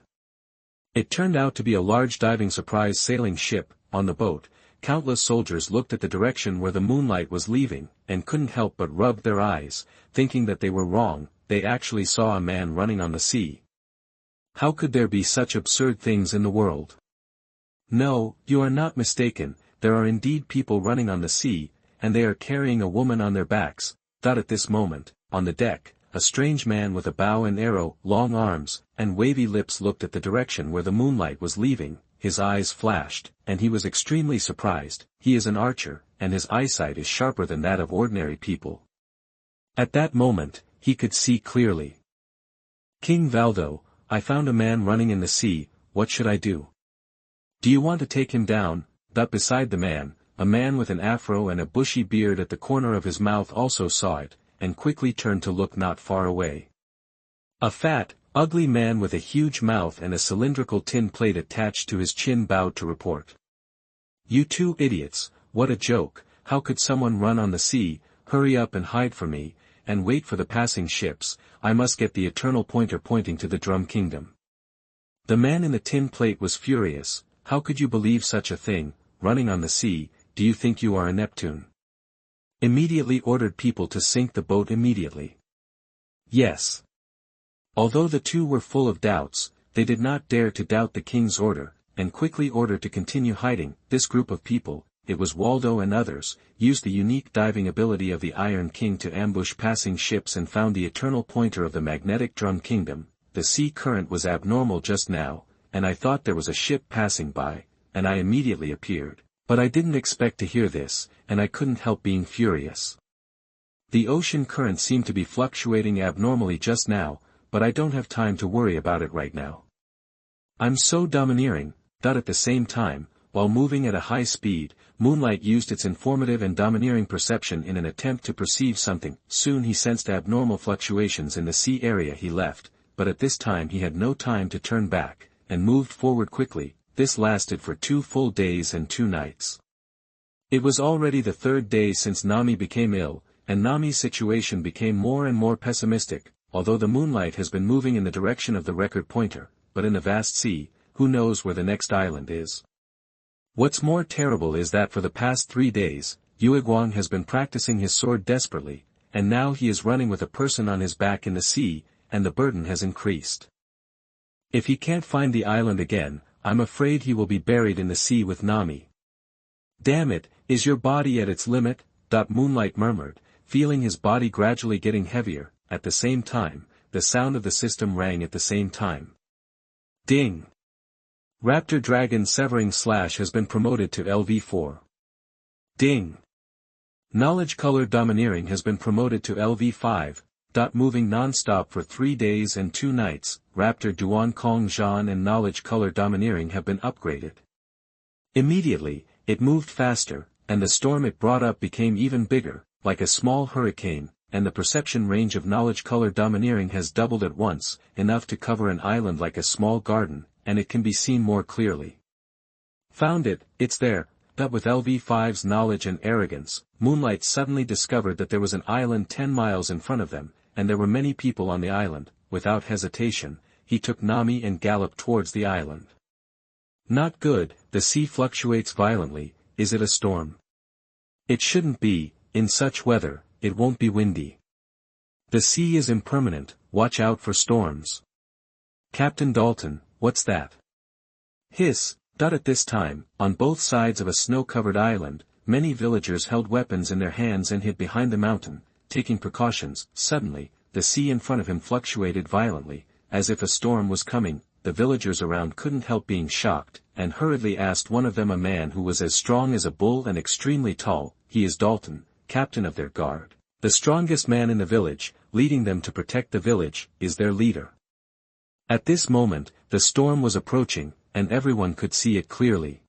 It turned out to be a large diving surprise sailing ship. On the boat, countless soldiers looked at the direction where the Moonlight was leaving, and couldn't help but rub their eyes, thinking that they were wrong. They actually saw a man running on the sea. How could there be such absurd things in the world? No, you are not mistaken, there are indeed people running on the sea, and they are carrying a woman on their backs. At this moment, on the deck, a strange man with a bow and arrow, long arms, and wavy lips looked at the direction where the Moonlight was leaving. His eyes flashed, and he was extremely surprised. He is an archer, and his eyesight is sharper than that of ordinary people. At that moment, he could see clearly. King Valdo, I found a man running in the sea, what should I do? Do you want to take him down? Beside the man, a man with an afro and a bushy beard at the corner of his mouth also saw it, and quickly turned to look not far away. A fat, ugly man with a huge mouth and a cylindrical tin plate attached to his chin bowed to report. You two idiots, what a joke, how could someone run on the sea? Hurry up and hide from me, and wait for the passing ships. I must get the eternal pointer pointing to the Drum Kingdom. The man in the tin plate was furious. How could you believe such a thing, running on the sea? Do you think you are a Neptune? Immediately ordered people to sink the boat immediately. Yes. Although the two were full of doubts, they did not dare to doubt the king's order, and quickly ordered to continue hiding. This group of people, it was Waldo and others, used the unique diving ability of the Iron King to ambush passing ships and found the eternal pointer of the magnetic Drum Kingdom. The sea current was abnormal just now, and I thought there was a ship passing by, and I immediately appeared. But I didn't expect to hear this, and I couldn't help being furious. The ocean current seemed to be fluctuating abnormally just now, but I don't have time to worry about it right now. I'm so domineering. At the same time, while moving at a high speed, Moonlight used its informative and domineering perception in an attempt to perceive something. Soon he sensed abnormal fluctuations in the sea area he left, but at this time he had no time to turn back, and moved forward quickly. This lasted for 2 full days and 2 nights. It was already the 3rd day since Nami became ill, and Nami's situation became more and more pessimistic. Although the Moonlight has been moving in the direction of the record pointer, but in the vast sea, who knows where the next island is. What's more terrible is that for the past 3 days, Yueguang has been practicing his sword desperately, and now he is running with a person on his back in the sea, and the burden has increased. If he can't find the island again, I'm afraid he will be buried in the sea with Nami. Damn it, is your body at its limit? Moonlight murmured, feeling his body gradually getting heavier. At the same time, the sound of the system rang at the same time. Ding! Raptor Dragon Severing Slash has been promoted to LV4. Ding! Knowledge Color Domineering has been promoted to LV5. Moving non-stop for 3 days and 2 nights, Raptor Duan Kong Zhan and Knowledge Color Domineering have been upgraded. Immediately, it moved faster, and the storm it brought up became even bigger, like a small hurricane, and the perception range of Knowledge Color Domineering has doubled at once, enough to cover an island like a small garden, and it can be seen more clearly. Found it, it's there. With LV5's knowledge and arrogance, Moonlight suddenly discovered that there was an island 10 miles in front of them, and there were many people on the island. Without hesitation, he took Nami and galloped towards the island. Not good, the sea fluctuates violently. Is it a storm? It shouldn't be. In such weather, it won't be windy. The sea is impermanent, watch out for storms. Captain Dalton, what's that? Hiss. At this time, on both sides of a snow-covered island, many villagers held weapons in their hands and hid behind the mountain, taking precautions. Suddenly, the sea in front of him fluctuated violently, as if a storm was coming. The villagers around couldn't help being shocked, and hurriedly asked one of them, a man who was as strong as a bull and extremely tall. He is Dalton, captain of their guard. The strongest man in the village, leading them to protect the village, is their leader. At this moment, the storm was approaching, and everyone could see it clearly.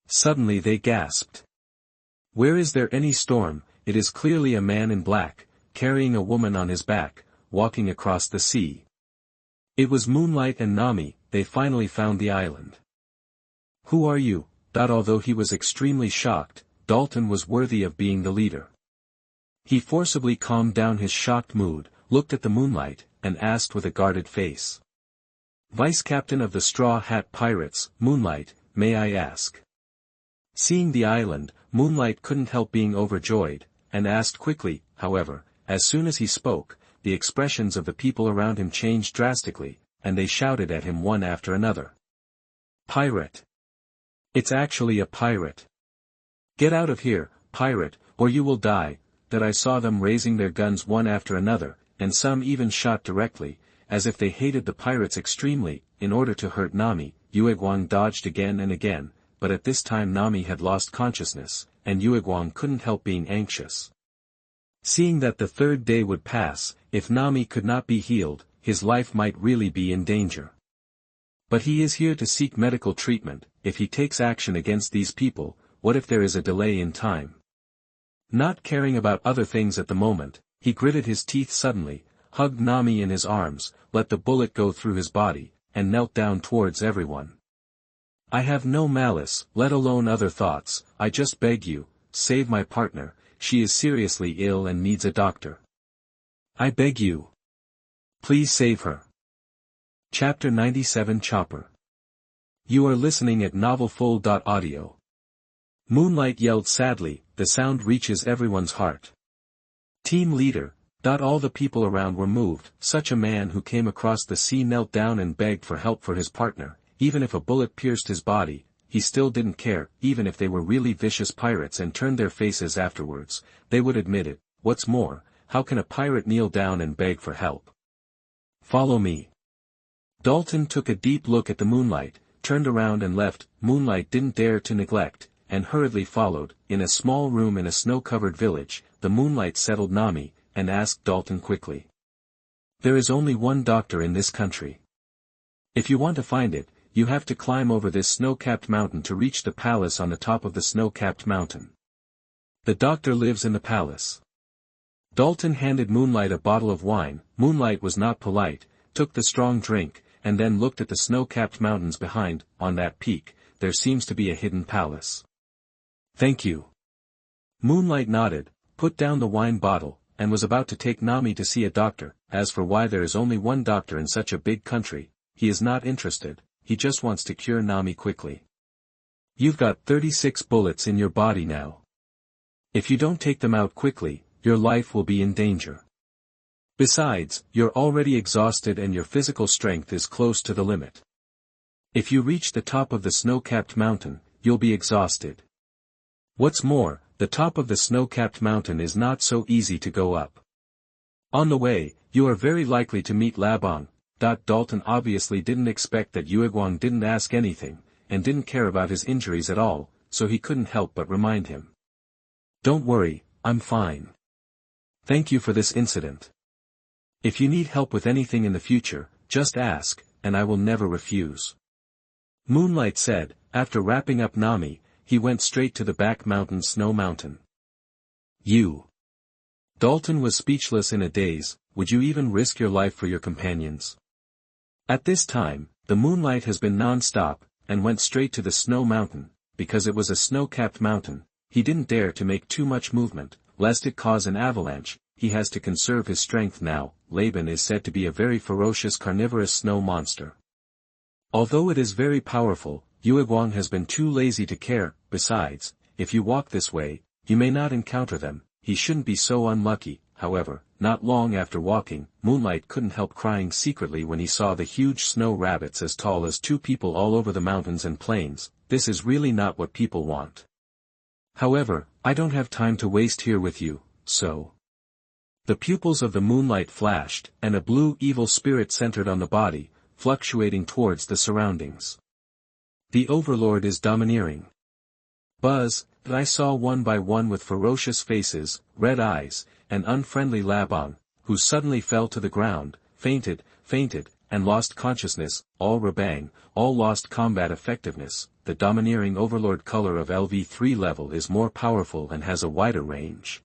Suddenly they gasped. Where is there any storm? It is clearly a man in black, carrying a woman on his back, walking across the sea. It was Moonlight and Nami. They finally found the island. Who are you? Although he was extremely shocked, Dalton was worthy of being the leader. He forcibly calmed down his shocked mood, looked at the Moonlight, and asked with a guarded face. Vice Captain of the Straw Hat Pirates, Moonlight, may I ask? Seeing the island, Moonlight couldn't help being overjoyed, and asked quickly. However, as soon as he spoke, the expressions of the people around him changed drastically, and they shouted at him one after another. Pirate! It's actually a pirate! Get out of here, pirate, or you will die! I saw them raising their guns one after another, and some even shot directly, as if they hated the pirates extremely. In order to hurt Nami, Yueguang dodged again and again, but at this time Nami had lost consciousness, and Yueguang couldn't help being anxious. Seeing that the 3rd day would pass, if Nami could not be healed, his life might really be in danger. But he is here to seek medical treatment. If he takes action against these people, what if there is a delay in time? Not caring about other things at the moment, he gritted his teeth suddenly, hugged Nami in his arms, let the bullet go through his body, and knelt down towards everyone. I have no malice, let alone other thoughts. I just beg you, save my partner. She is seriously ill and needs a doctor. I beg you. Please save her. Chapter 97 Chopper. You are listening at novelfull.audio. Moonlight yelled sadly. The sound reaches everyone's heart. Team leader. All the people around were moved. Such a man who came across the sea knelt down and begged for help for his partner. Even if a bullet pierced his body, he still didn't care. Even if they were really vicious pirates and turned their faces afterwards, they would admit it. What's more, how can a pirate kneel down and beg for help? Follow me. Dalton took a deep look at the Moonlight, turned around and left. Moonlight didn't dare to neglect, and hurriedly followed. In a small room in a snow-covered village, the Moonlight settled Nami, and asked Dalton quickly. There is only one doctor in this country. If you want to find it, you have to climb over this snow-capped mountain to reach the palace on the top of the snow-capped mountain. The doctor lives in the palace. Dalton handed Moonlight a bottle of wine. Moonlight was not polite, took the strong drink, and then looked at the snow-capped mountains behind. On that peak, there seems to be a hidden palace. Thank you. Moonlight nodded. put down the wine bottle, and was about to take Nami to see a doctor. As for why there is only one doctor in such a big country, he is not interested, he just wants to cure Nami quickly. You've got 36 bullets in your body now. If you don't take them out quickly, your life will be in danger. Besides, you're already exhausted and your physical strength is close to the limit. If you reach the top of the snow-capped mountain, you'll be exhausted. What's more, the top of the snow-capped mountain is not so easy to go up. On the way, you are very likely to meet Labong. Dalton obviously didn't expect that Yuegwang didn't ask anything, and didn't care about his injuries at all, so he couldn't help but remind him. Don't worry, I'm fine. Thank you for this incident. If you need help with anything in the future, just ask, and I will never refuse. Moonlight said. After wrapping up Nami, he went straight to the back mountain Snow Mountain. You. Dalton was speechless in a daze. Would you even risk your life for your companions? At this time, the Moonlight has been non-stop, and went straight to the Snow Mountain. Because it was a snow-capped mountain, he didn't dare to make too much movement, lest it cause an avalanche. He has to conserve his strength now. Laban is said to be a very ferocious carnivorous snow monster. Although it is very powerful, Yuegwang has been too lazy to care. Besides, if you walk this way, you may not encounter them. He shouldn't be so unlucky. However, not long after walking, Moonlight couldn't help crying secretly when he saw the huge snow rabbits as tall as 2 people all over the mountains and plains. This is really not what people want. However, I don't have time to waste here with you, so. The pupils of the Moonlight flashed, and a blue evil spirit centered on the body, fluctuating towards the surroundings. The Overlord is domineering. Buzz, that I saw one by one with ferocious faces, red eyes, and unfriendly Labong, who suddenly fell to the ground, fainted, and lost consciousness. All Rabang, all lost combat effectiveness. The domineering Overlord color of LV3 level is more powerful and has a wider range.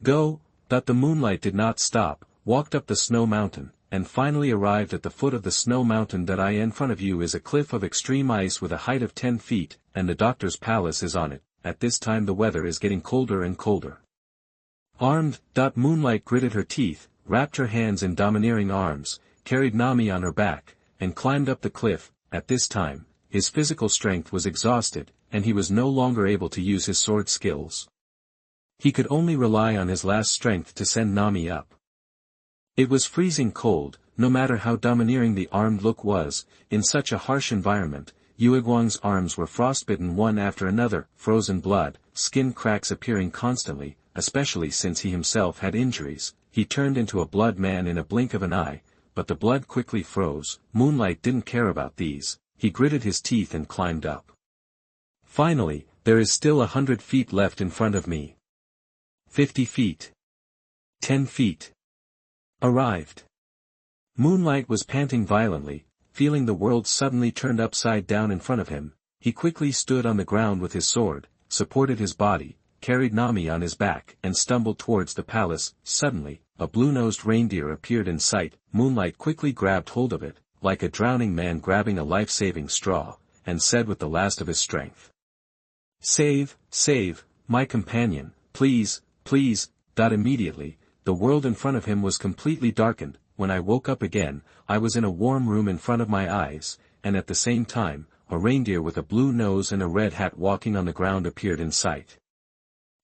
Go. The Moonlight did not stop, walked up the snow mountain, and finally arrived at the foot of the snow mountain. That in front of you is a cliff of extreme ice with a height of 10 feet, and the doctor's palace is on it. At this time the weather is getting colder and colder. Armed. Moonlight gritted her teeth, wrapped her hands in domineering arms, carried Nami on her back, and climbed up the cliff. At this time, his physical strength was exhausted, and he was no longer able to use his sword skills. He could only rely on his last strength to send Nami up. It was freezing cold. No matter how domineering the armed look was, in such a harsh environment, Yuegwang's arms were frostbitten one after another, frozen blood, skin cracks appearing constantly, especially since he himself had injuries. He turned into a blood man in a blink of an eye, but the blood quickly froze. Moonlight didn't care about these. He gritted his teeth and climbed up. Finally, there is still 100 feet left in front of me. 50 feet. 10 feet. Arrived. Moonlight was panting violently, feeling the world suddenly turned upside down in front of him. He quickly stood on the ground with his sword, supported his body, carried Nami on his back, and stumbled towards the palace. Suddenly, a blue-nosed reindeer appeared in sight. Moonlight quickly grabbed hold of it, like a drowning man grabbing a life-saving straw, and said with the last of his strength. Save, my companion, please. Immediately, the world in front of him was completely darkened. When I woke up again, I was in a warm room in front of my eyes, and at the same time, a reindeer with a blue nose and a red hat walking on the ground appeared in sight.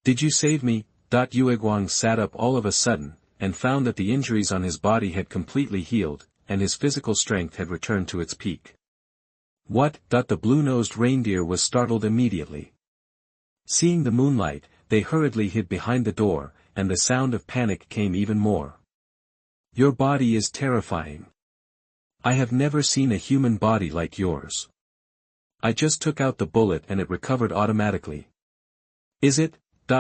Did you save me? Yuegwang sat up all of a sudden, and found that the injuries on his body had completely healed, and his physical strength had returned to its peak. What? The blue-nosed reindeer was startled immediately. Seeing the Moonlight, they hurriedly hid behind the door, and the sound of panic came even more. Your body is terrifying. I have never seen a human body like yours. I just took out the bullet and it recovered automatically. Is it?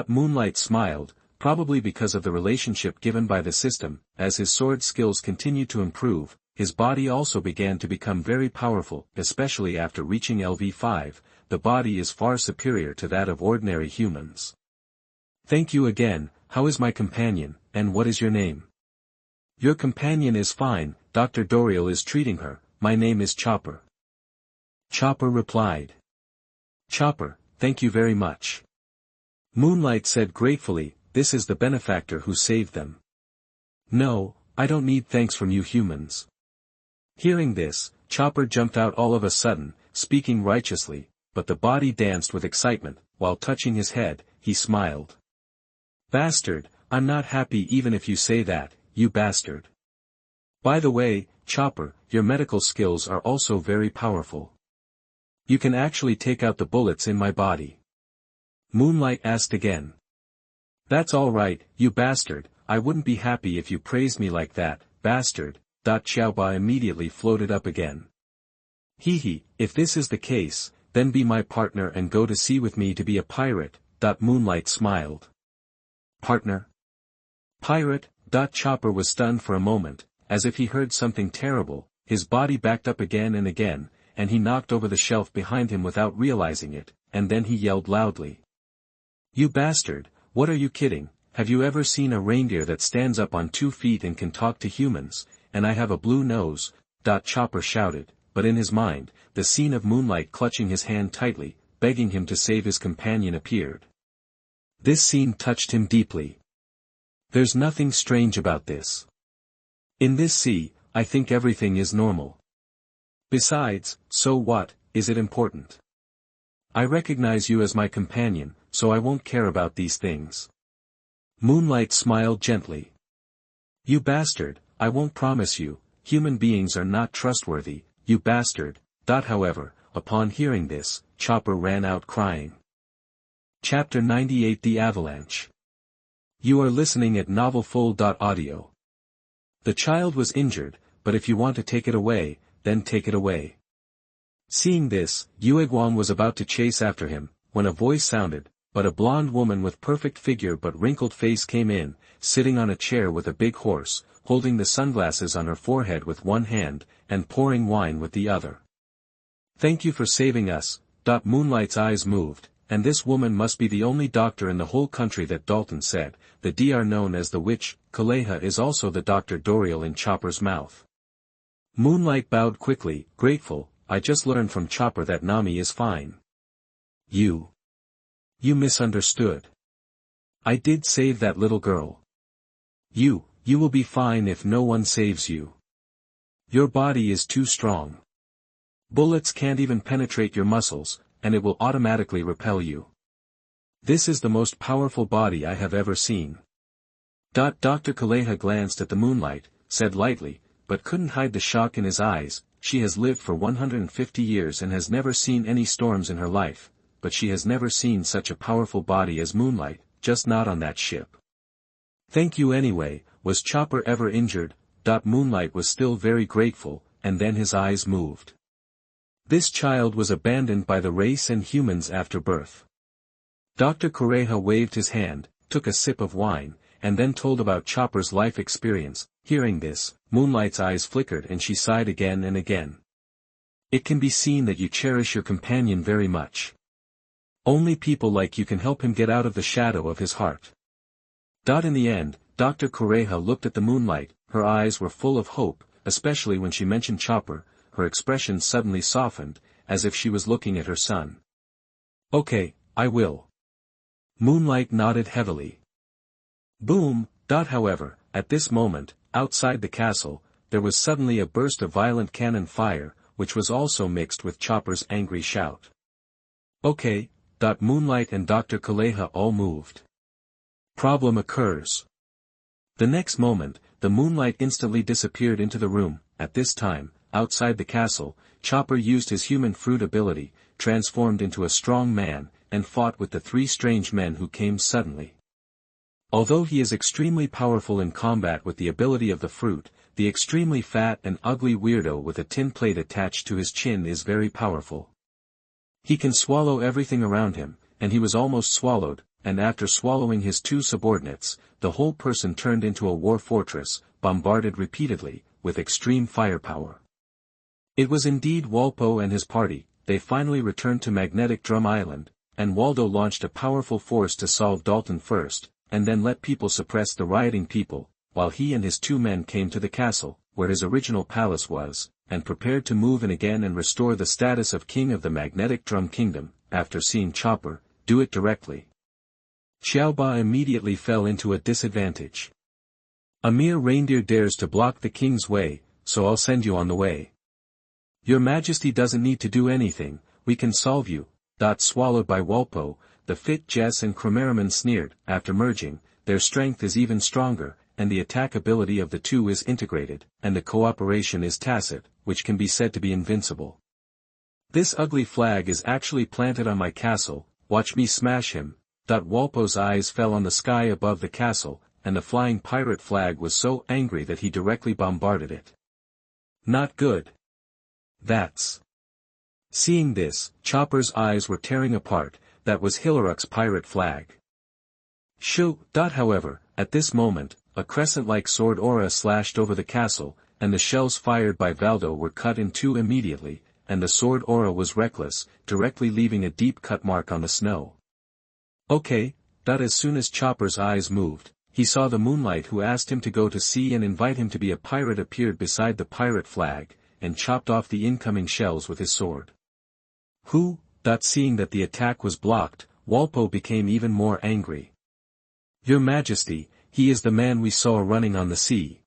Moonlight smiled, probably because of the relationship given by the system. As his sword skills continued to improve, his body also began to become very powerful, especially after reaching LV5. The body is far superior to that of ordinary humans. Thank you again. How is my companion, and what is your name? Your companion is fine. Dr. Doriel is treating her. My name is Chopper. Chopper replied. Chopper, thank you very much. Moonlight said gratefully. this is the benefactor who saved them. No, I don't need thanks from you humans. Hearing this, Chopper jumped out all of a sudden, speaking righteously, but the body danced with excitement, while touching his head, he smiled. Bastard, I'm not happy even if you say that, you bastard. By the way, Chopper, your medical skills are also very powerful. You can actually take out the bullets in my body. Moonlight asked again. That's all right, you bastard, I wouldn't be happy if you praised me like that, bastard. Xiaoba immediately floated up again. Hee, if this is the case, then be my partner and go to sea with me to be a pirate. Moonlight smiled. Partner? Pirate? Chopper was stunned for a moment, as if he heard something terrible, his body backed up again, and he knocked over the shelf behind him without realizing it, and then he yelled loudly. You bastard, what are you kidding? Have you ever seen a reindeer that stands up on 2 feet and can talk to humans, and I have a blue nose? Chopper shouted, but in his mind, the scene of Moonlight clutching his hand tightly, begging him to save his companion appeared. This scene touched him deeply. There's nothing strange about this. In this sea, I think everything is normal. Besides, so what, is it important? I recognize you as my companion, so I won't care about these things. Moonlight smiled gently. You bastard, I won't promise you, human beings are not trustworthy, you bastard. However, upon hearing this, Chopper ran out crying. Chapter 98 The Avalanche. You are listening at novelfull.audio. The child was injured, but if you want to take it away, then take it away. Seeing this, Yueguan was about to chase after him, when a voice sounded, but a blonde woman with perfect figure but wrinkled face came in, sitting on a chair with a big horse, holding the sunglasses on her forehead with one hand, and pouring wine with the other. Thank you for saving us. Moonlight's eyes moved, and this woman must be the only doctor in the whole country that Dalton said. The Dr known as the witch, Kaleha is also the Dr. Doriel in Chopper's mouth. Moonlight bowed quickly, grateful. I just learned from Chopper that Nami is fine. You misunderstood. I did save that little girl. You will be fine if no one saves you. Your body is too strong. Bullets can't even penetrate your muscles, and it will automatically repel you. This is the most powerful body I have ever seen. Dr. Kaleha glanced at the Moonlight, said lightly, but couldn't hide the shock in his eyes. She has lived for 150 years and has never seen any storms in her life, but she has never seen such a powerful body as Moonlight, just not on that ship. Thank you anyway. Was Chopper ever injured? Moonlight was still very grateful, and then his eyes moved. This child was abandoned by the race and humans after birth. Dr. Kaleha waved his hand, took a sip of wine, and then told about Chopper's life experience. Hearing this, Moonlight's eyes flickered and she sighed again and again. It can be seen that you cherish your companion very much. Only people like you can help him get out of the shadow of his heart. In the end, Dr. Kaleha looked at the Moonlight, her eyes were full of hope, especially when she mentioned Chopper. Her expression suddenly softened, as if she was looking at her son. Okay, I will. Moonlight nodded heavily. Boom. However, at this moment, outside the castle, there was suddenly a burst of violent cannon fire, which was also mixed with Chopper's angry shout. Okay. Moonlight and Dr. Kaleha all moved. Problem occurs. The next moment, the Moonlight instantly disappeared into the room. At this time, outside the castle, Chopper used his human fruit ability, transformed into a strong man, and fought with the 3 strange men who came suddenly. Although he is extremely powerful in combat with the ability of the fruit, the extremely fat and ugly weirdo with a tin plate attached to his chin is very powerful. He can swallow everything around him, and he was almost swallowed, and after swallowing his 2 subordinates, the whole person turned into a war fortress, bombarded repeatedly, with extreme firepower. It was indeed Walpo and his party. They finally returned to Magnetic Drum Island, and Waldo launched a powerful force to solve Dalton first, and then let people suppress the rioting people, while he and his 2 men came to the castle, where his original palace was, and prepared to move in again and restore the status of king of the Magnetic Drum Kingdom. After seeing Chopper do it directly, Xiaoba immediately fell into a disadvantage. A mere reindeer dares to block the king's way, so I'll send you on the way. Your Majesty doesn't need to do anything, we can solve you. Swallowed by Walpo, the fit Jess and Cromeraman sneered. After merging, their strength is even stronger, and the attack ability of the two is integrated, and the cooperation is tacit, which can be said to be invincible. This ugly flag is actually planted on my castle, watch me smash him. Walpo's eyes fell on the sky above the castle, and the flying pirate flag was so angry that he directly bombarded it. Not good. That's. Seeing this, Chopper's eyes were tearing apart. That was Hilaruk's pirate flag. Shoo! However, at this moment, a crescent-like sword aura slashed over the castle, and the shells fired by Valdo were cut in two immediately, and the sword aura was reckless, directly leaving a deep cut mark on the snow. Okay. As soon as Chopper's eyes moved, he saw the Moonlight who asked him to go to sea and invite him to be a pirate appeared beside the pirate flag, and chopped off the incoming shells with his sword. Who? Seeing that the attack was blocked, Walpo became even more angry. Your Majesty, he is the man we saw running on the sea.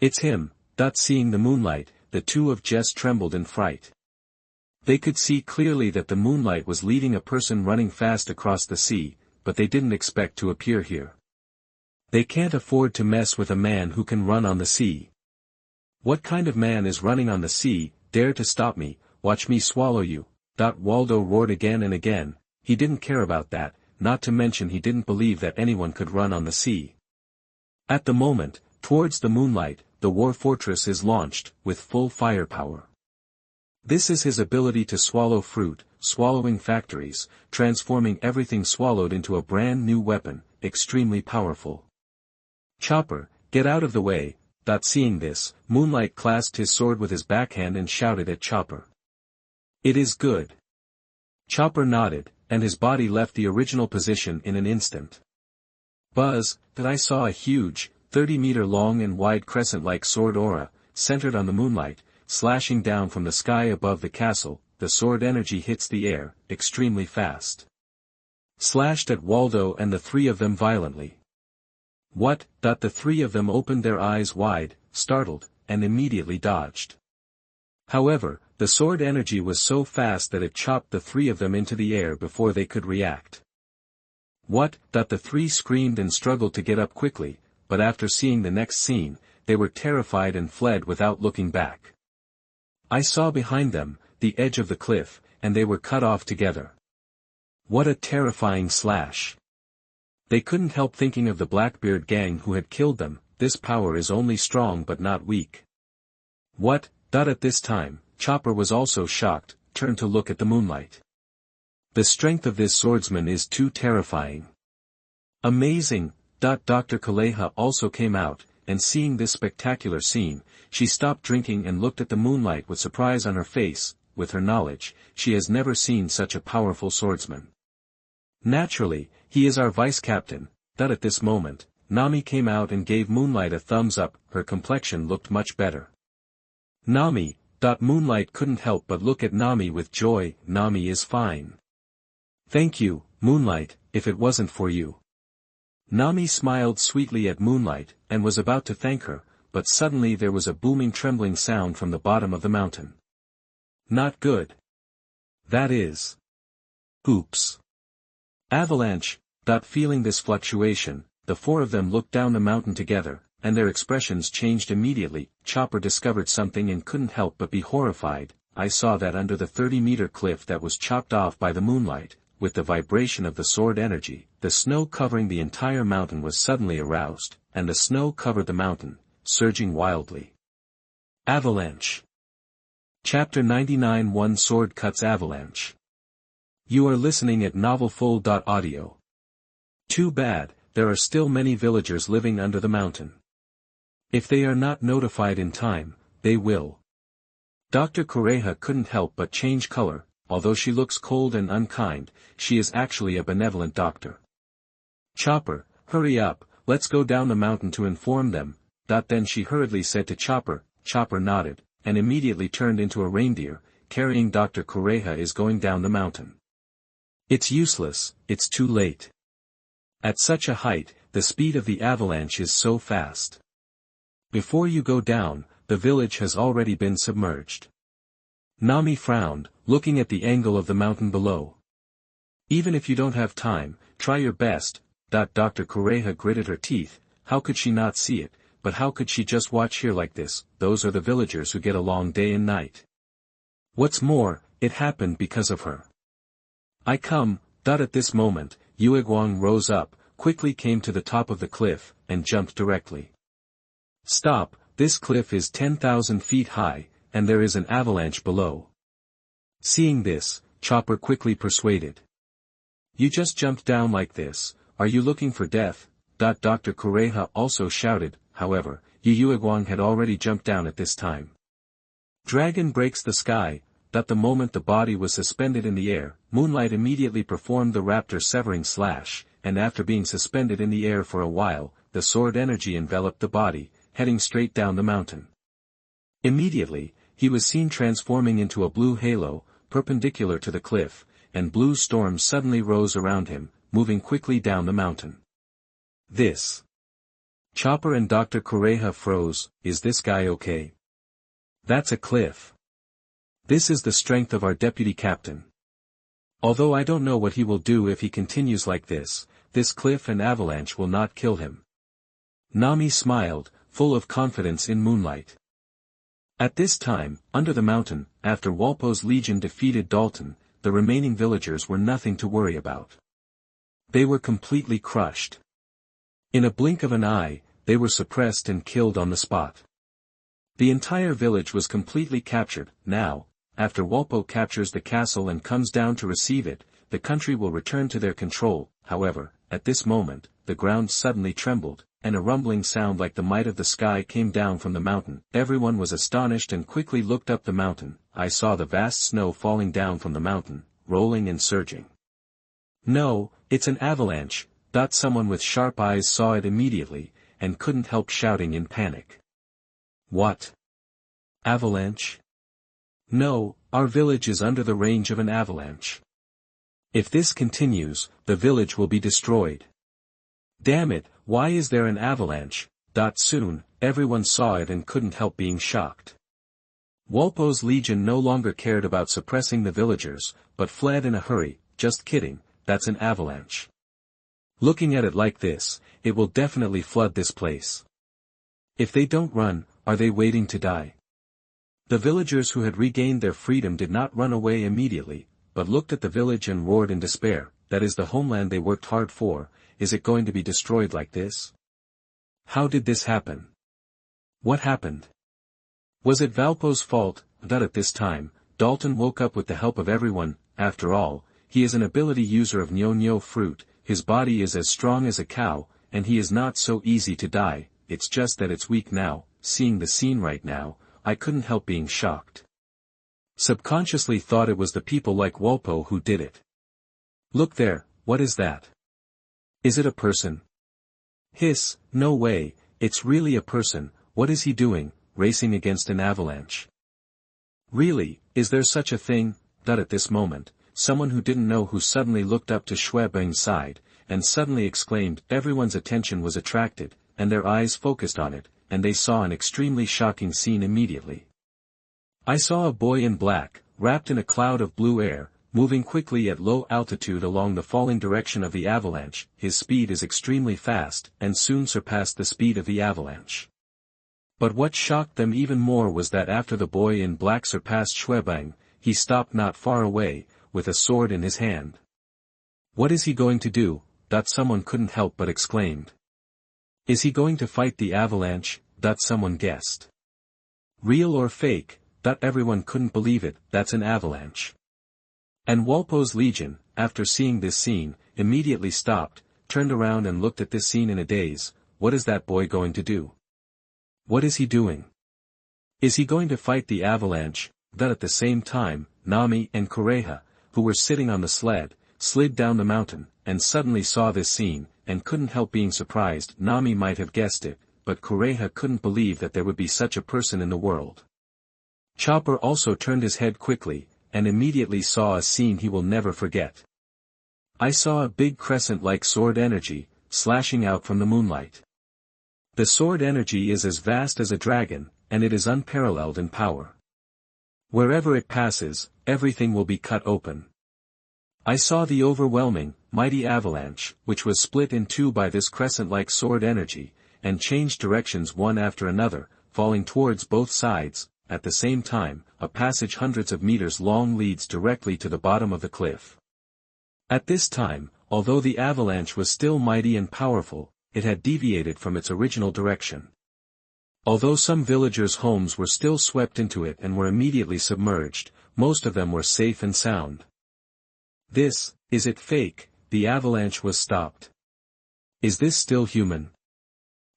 It's him. Seeing the Moonlight, the two of Jess trembled in fright. They could see clearly that the Moonlight was leading a person running fast across the sea, but they didn't expect to appear here. They can't afford to mess with a man who can run on the sea. What kind of man is running on the sea? Dare to stop me, watch me swallow you. Waldo roared again and again. He didn't care about that, not to mention he didn't believe that anyone could run on the sea. At the moment, towards the Moonlight, the war fortress is launched, with full firepower. This is his ability to swallow fruit, swallowing factories, transforming everything swallowed into a brand new weapon, extremely powerful. Chopper, get out of the way. Seeing this, Moonlight clasped his sword with his backhand and shouted at Chopper. It is good. Chopper nodded, and his body left the original position in an instant. Buzz, I saw a huge, 30-meter long and wide crescent-like sword aura, centered on the Moonlight, slashing down from the sky above the castle. The sword energy hits the air, extremely fast. Slashed at Waldo and the three of them violently. What? The three of them opened their eyes wide, startled, and immediately dodged. However, the sword energy was so fast that it chopped the three of them into the air before they could react. What? The three screamed and struggled to get up quickly, but after seeing the next scene, they were terrified and fled without looking back. I saw behind them, the edge of the cliff, and they were cut off together. What a terrifying slash. They couldn't help thinking of the Blackbeard gang who had killed them. This power is only strong but not weak. What? At this time, Chopper was also shocked, turned to look at the Moonlight. The strength of this swordsman is too terrifying. Amazing. Dr. Kaleha also came out, and seeing this spectacular scene, she stopped drinking and looked at the Moonlight with surprise on her face. With her knowledge, she has never seen such a powerful swordsman. Naturally, he is our vice-captain. At this moment, Nami came out and gave Moonlight a thumbs up. Her complexion looked much better. Nami. Moonlight couldn't help but look at Nami with joy. Nami is fine. Thank you, Moonlight, if it wasn't for you. Nami smiled sweetly at Moonlight, and was about to thank her, but suddenly there was a booming trembling sound from the bottom of the mountain. Not good. That is. Oops. Avalanche. Feeling this fluctuation, the four of them looked down the mountain together, and their expressions changed immediately. Chopper discovered something and couldn't help but be horrified. I saw that under the 30-meter cliff that was chopped off by the Moonlight, with the vibration of the sword energy, the snow covering the entire mountain was suddenly aroused, and the snow covered the mountain, surging wildly. Avalanche. Chapter 99 One Sword Cuts Avalanche. You are listening at novelfull.audio. Too bad, there are still many villagers living under the mountain. If they are not notified in time, they will. Dr. Kureha couldn't help but change color. Although she looks cold and unkind, she is actually a benevolent doctor. Chopper, hurry up, let's go down the mountain to inform them. Then she hurriedly said to Chopper. Chopper nodded, and immediately turned into a reindeer, carrying Dr. Kureha is going down the mountain. It's useless, it's too late. At such a height, the speed of the avalanche is so fast. Before you go down, the village has already been submerged. Nami frowned, looking at the angle of the mountain below. Even if you don't have time, try your best. Dr. Kureha gritted her teeth. How could she not see it, but how could she just watch here like this? Those are the villagers who get along day and night. What's more, it happened because of her. I come. At this moment, Yueguang rose up, quickly came to the top of the cliff, and jumped directly. Stop, this cliff is 10,000 feet high, and there is an avalanche below. Seeing this, Chopper quickly persuaded. You just jumped down like this, are you looking for death? Dr. Kureha also shouted, however, Yueguang had already jumped down at this time. Dragon breaks the sky. The moment the body was suspended in the air, Moonlight immediately performed the raptor severing slash, and after being suspended in the air for a while, the sword energy enveloped the body, heading straight down the mountain. Immediately, he was seen transforming into a blue halo, perpendicular to the cliff, and blue storms suddenly rose around him, moving quickly down the mountain. This. Chopper and Dr. Kureha froze. Is this guy okay? That's a cliff. This is the strength of our deputy captain. Although I don't know what he will do if he continues like this cliff and avalanche will not kill him. Nami smiled, full of confidence in Moonlight. At this time, under the mountain, after Walpo's legion defeated Dalton, the remaining villagers were nothing to worry about. They were completely crushed. In a blink of an eye, they were suppressed and killed on the spot. The entire village was completely captured. Now, after Walpo captures the castle and comes down to receive it, the country will return to their control. However, at this moment, the ground suddenly trembled, and a rumbling sound like the might of the sky came down from the mountain. Everyone was astonished and quickly looked up the mountain. I saw the vast snow falling down from the mountain, rolling and surging. No, it's an avalanche. Someone with sharp eyes saw it immediately, and couldn't help shouting in panic. What? Avalanche? No, our village is under the range of an avalanche. If this continues, the village will be destroyed. Damn it, why is there an avalanche? Soon, everyone saw it and couldn't help being shocked. Walpo's legion no longer cared about suppressing the villagers, but fled in a hurry. Just kidding, that's an avalanche. Looking at it like this, it will definitely flood this place. If they don't run, are they waiting to die? The villagers who had regained their freedom did not run away immediately, but looked at the village and roared in despair. That is the homeland they worked hard for. Is it going to be destroyed like this? How did this happen? What happened? Was it Valpo's fault? At this time, Dalton woke up with the help of everyone. After all, he is an ability user of Nyo fruit, his body is as strong as a cow, and he is not so easy to die. It's just that it's weak now. Seeing the scene right now, I couldn't help being shocked. Subconsciously thought it was the people like Walpo who did it. Look there, what is that? Is it a person? Hiss, no way, it's really a person. What is he doing, racing against an avalanche? Really, is there such a thing? At this moment, someone who didn't know who suddenly looked up to Shuebeng's side, and suddenly exclaimed. Everyone's attention was attracted, and their eyes focused on it, and they saw an extremely shocking scene immediately. I saw a boy in black, wrapped in a cloud of blue air, moving quickly at low altitude along the falling direction of the avalanche. His speed is extremely fast, and soon surpassed the speed of the avalanche. But what shocked them even more was that after the boy in black surpassed Shuebeng, he stopped not far away, with a sword in his hand. What is he going to do? Someone couldn't help but exclaimed. Is he going to fight the avalanche? Someone guessed. Real or fake? Everyone couldn't believe it. That's an avalanche. And Walpo's legion, after seeing this scene, immediately stopped, turned around and looked at this scene in a daze. What is that boy going to do? What is he doing? Is he going to fight the avalanche? At the same time, Nami and Kureha, who were sitting on the sled, slid down the mountain, and suddenly saw this scene, and couldn't help being surprised. Nami might have guessed it, but Kureha couldn't believe that there would be such a person in the world. Chopper also turned his head quickly, and immediately saw a scene he will never forget. I saw a big crescent-like sword energy, slashing out from the moonlight. The sword energy is as vast as a dragon, and it is unparalleled in power. Wherever it passes, everything will be cut open. I saw the overwhelming, mighty avalanche, which was split in two by this crescent-like sword energy, and changed directions one after another, falling towards both sides. At the same time, a passage hundreds of meters long leads directly to the bottom of the cliff. At this time, although the avalanche was still mighty and powerful, it had deviated from its original direction. Although some villagers' homes were still swept into it and were immediately submerged, most of them were safe and sound. Is it fake? The avalanche was stopped. Is this still human?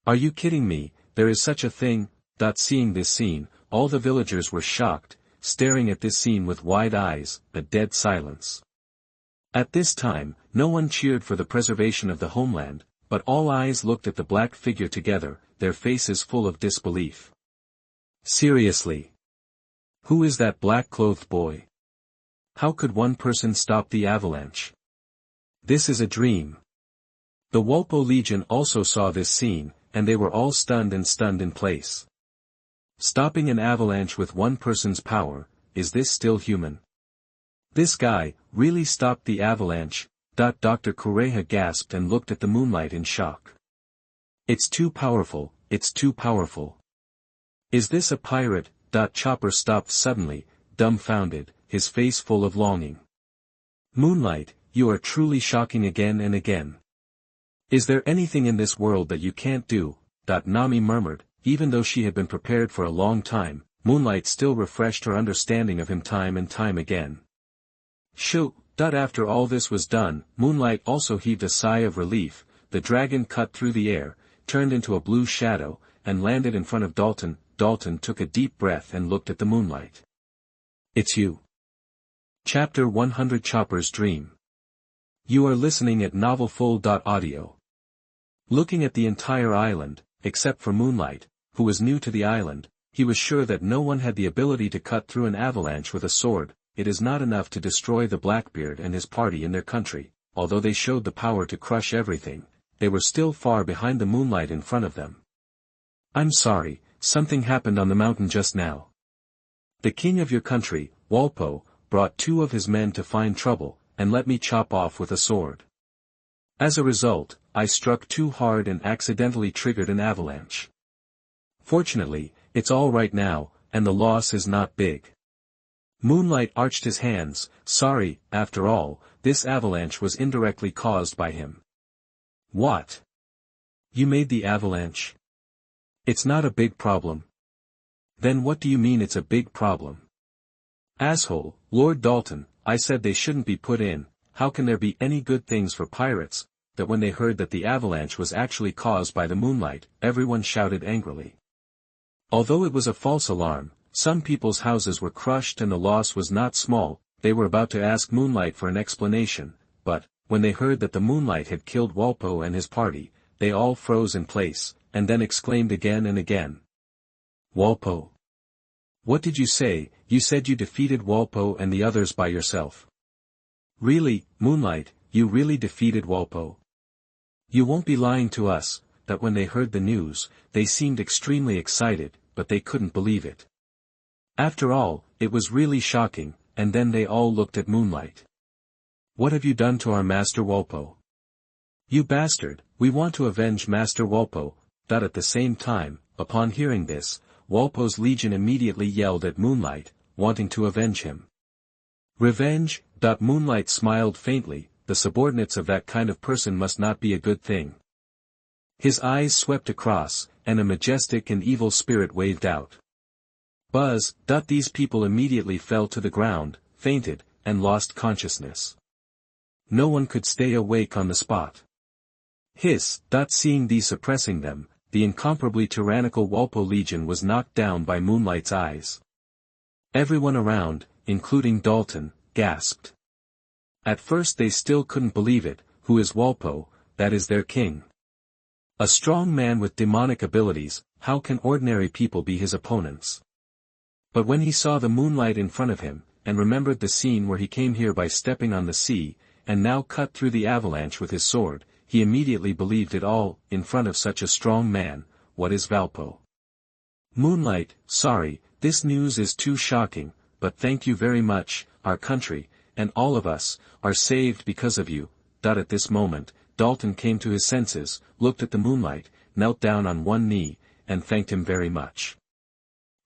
Are you kidding me? There is such a thing. Seeing this scene, all the villagers were shocked, staring at this scene with wide eyes, a dead silence. At this time, no one cheered for the preservation of the homeland, but all eyes looked at the black figure together, their faces full of disbelief. Seriously? Who is that black-clothed boy? How could one person stop the avalanche? This is a dream. The Walpo Legion also saw this scene, and they were all stunned in place. Stopping an avalanche with one person's power, is this still human? This guy, really stopped the avalanche. Dr. Kureha gasped and looked at the moonlight in shock. It's too powerful, it's too powerful. Is this a pirate? Chopper stopped suddenly, dumbfounded, his face full of longing. Moonlight, you are truly shocking again and again. Is there anything in this world that you can't do? Nami murmured, even though she had been prepared for a long time, Moonlight still refreshed her understanding of him time and time again. Shoo! After all this was done, Moonlight also heaved a sigh of relief. The dragon cut through the air, turned into a blue shadow, and landed in front of Dalton. Dalton took a deep breath and looked at the moonlight. It's you. Chapter 100 Chopper's Dream. You are listening at novelfull.audio. Looking at the entire island, except for Moonlight, who was new to the island, he was sure that no one had the ability to cut through an avalanche with a sword. It is not enough to destroy the Blackbeard and his party in their country. Although they showed the power to crush everything, they were still far behind the Moonlight in front of them. I'm sorry, something happened on the mountain just now. The king of your country, Walpo, brought 2 of his men to find trouble, and let me chop off with a sword. As a result, I struck too hard and accidentally triggered an avalanche. Fortunately, it's all right now, and the loss is not big. Moonlight arched his hands. Sorry, after all, this avalanche was indirectly caused by him. What? You made the avalanche? It's not a big problem. Then what do you mean it's a big problem? Asshole, Lord Dalton, I said they shouldn't be put in. How can there be any good things for pirates? That when they heard that the avalanche was actually caused by the Moonlight, everyone shouted angrily. Although it was a false alarm, some people's houses were crushed and the loss was not small. They were about to ask Moonlight for an explanation, but, when they heard that the Moonlight had killed Walpo and his party, they all froze in place, and then exclaimed again and again. Walpo? What did you say? You said you defeated Walpo and the others by yourself. Really, Moonlight, you really defeated Walpo? You won't be lying to us. That when they heard the news, they seemed extremely excited, but they couldn't believe it. After all, it was really shocking, and then they all looked at Moonlight. What have you done to our Master Walpo? You bastard, we want to avenge Master Walpo. At the same time, upon hearing this, Walpo's legion immediately yelled at Moonlight, wanting to avenge him. Revenge? Moonlight smiled faintly. The subordinates of that kind of person must not be a good thing. His eyes swept across, and a majestic and evil spirit waved out. Buzz! These people immediately fell to the ground, fainted, and lost consciousness. No one could stay awake on the spot. Hiss! Seeing these suppressing them, the incomparably tyrannical Walpo Legion was knocked down by Moonlight's eyes. Everyone around, including Dalton, gasped. At first they still couldn't believe it. Who is Walpo? That is their king. A strong man with demonic abilities, how can ordinary people be his opponents? But when he saw the Moonlight in front of him, and remembered the scene where he came here by stepping on the sea, and now cut through the avalanche with his sword, he immediately believed it all, in front of such a strong man. What is Valpo? Moonlight, sorry, this news is too shocking, but thank you very much, our country, and all of us, are saved because of you. At this moment, Dalton came to his senses, looked at the Moonlight, knelt down on one knee, and thanked him very much.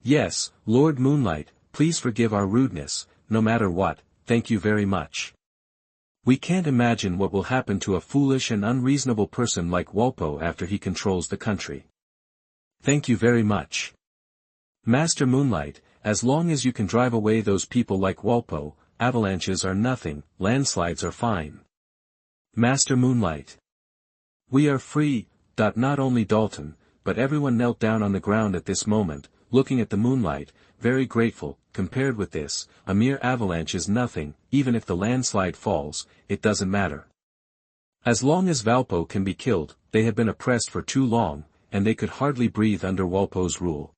Yes, Lord Moonlight, please forgive our rudeness, no matter what, thank you very much. We can't imagine what will happen to a foolish and unreasonable person like Walpo after he controls the country. Thank you very much. Master Moonlight, as long as you can drive away those people like Walpo, avalanches are nothing, landslides are fine. Master Moonlight. We are free. Not only Dalton, but everyone knelt down on the ground at this moment, looking at the Moonlight, very grateful. Compared with this, a mere avalanche is nothing. Even if the landslide falls, it doesn't matter. As long as Valpo can be killed, they have been oppressed for too long, and they could hardly breathe under Walpo's rule.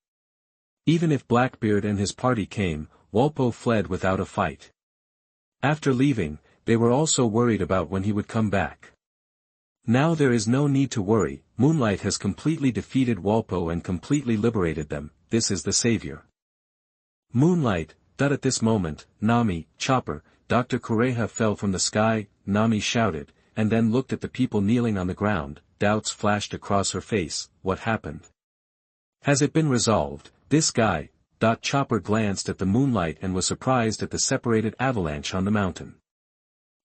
Even if Blackbeard and his party came, Walpo fled without a fight. After leaving, they were also worried about when he would come back. Now there is no need to worry. Moonlight has completely defeated Walpo and completely liberated them. This is the savior. Moonlight. At this moment, Nami, Chopper, Dr. Kureha fell from the sky. Nami shouted, and then looked at the people kneeling on the ground. Doubts flashed across her face. What happened? Has it been resolved? This guy. Chopper glanced at the Moonlight and was surprised at the separated avalanche on the mountain.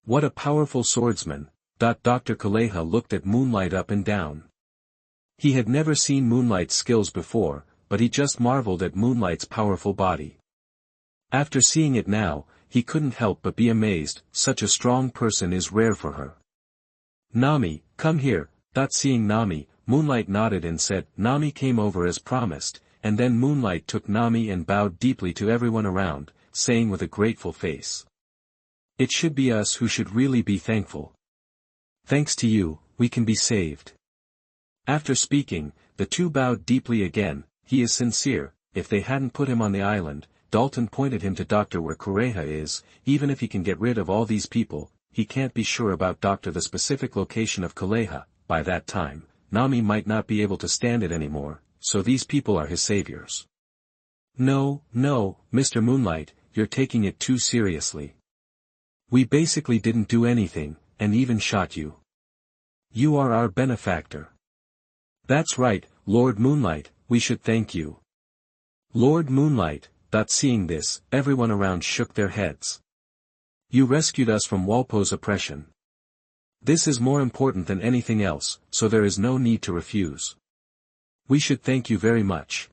What a powerful swordsman. Dr. Kureha looked at Moonlight up and down. He had never seen Moonlight's skills before, but he just marveled at Moonlight's powerful body. After seeing it now, he couldn't help but be amazed. Such a strong person is rare for her. Nami, come here. Seeing Nami, Moonlight nodded and said. Nami came over as promised, and then Moonlight took Nami and bowed deeply to everyone around, saying with a grateful face. It should be us who should really be thankful. Thanks to you, we can be saved. After speaking, the two bowed deeply again. He is sincere. If they hadn't put him on the island, Dalton pointed him to Doctor where Kureha is. Even if he can get rid of all these people, he can't be sure about Doctor the specific location of Kureha. By that time, Nami might not be able to stand it anymore, so these people are his saviors. No, Mr. Moonlight, you're taking it too seriously. We basically didn't do anything, and even shot you. You are our benefactor. That's right, Lord Moonlight, we should thank you. Lord Moonlight. Seeing this, everyone around shook their heads. You rescued us from Walpo's oppression. This is more important than anything else, so there is no need to refuse. We should thank you very much.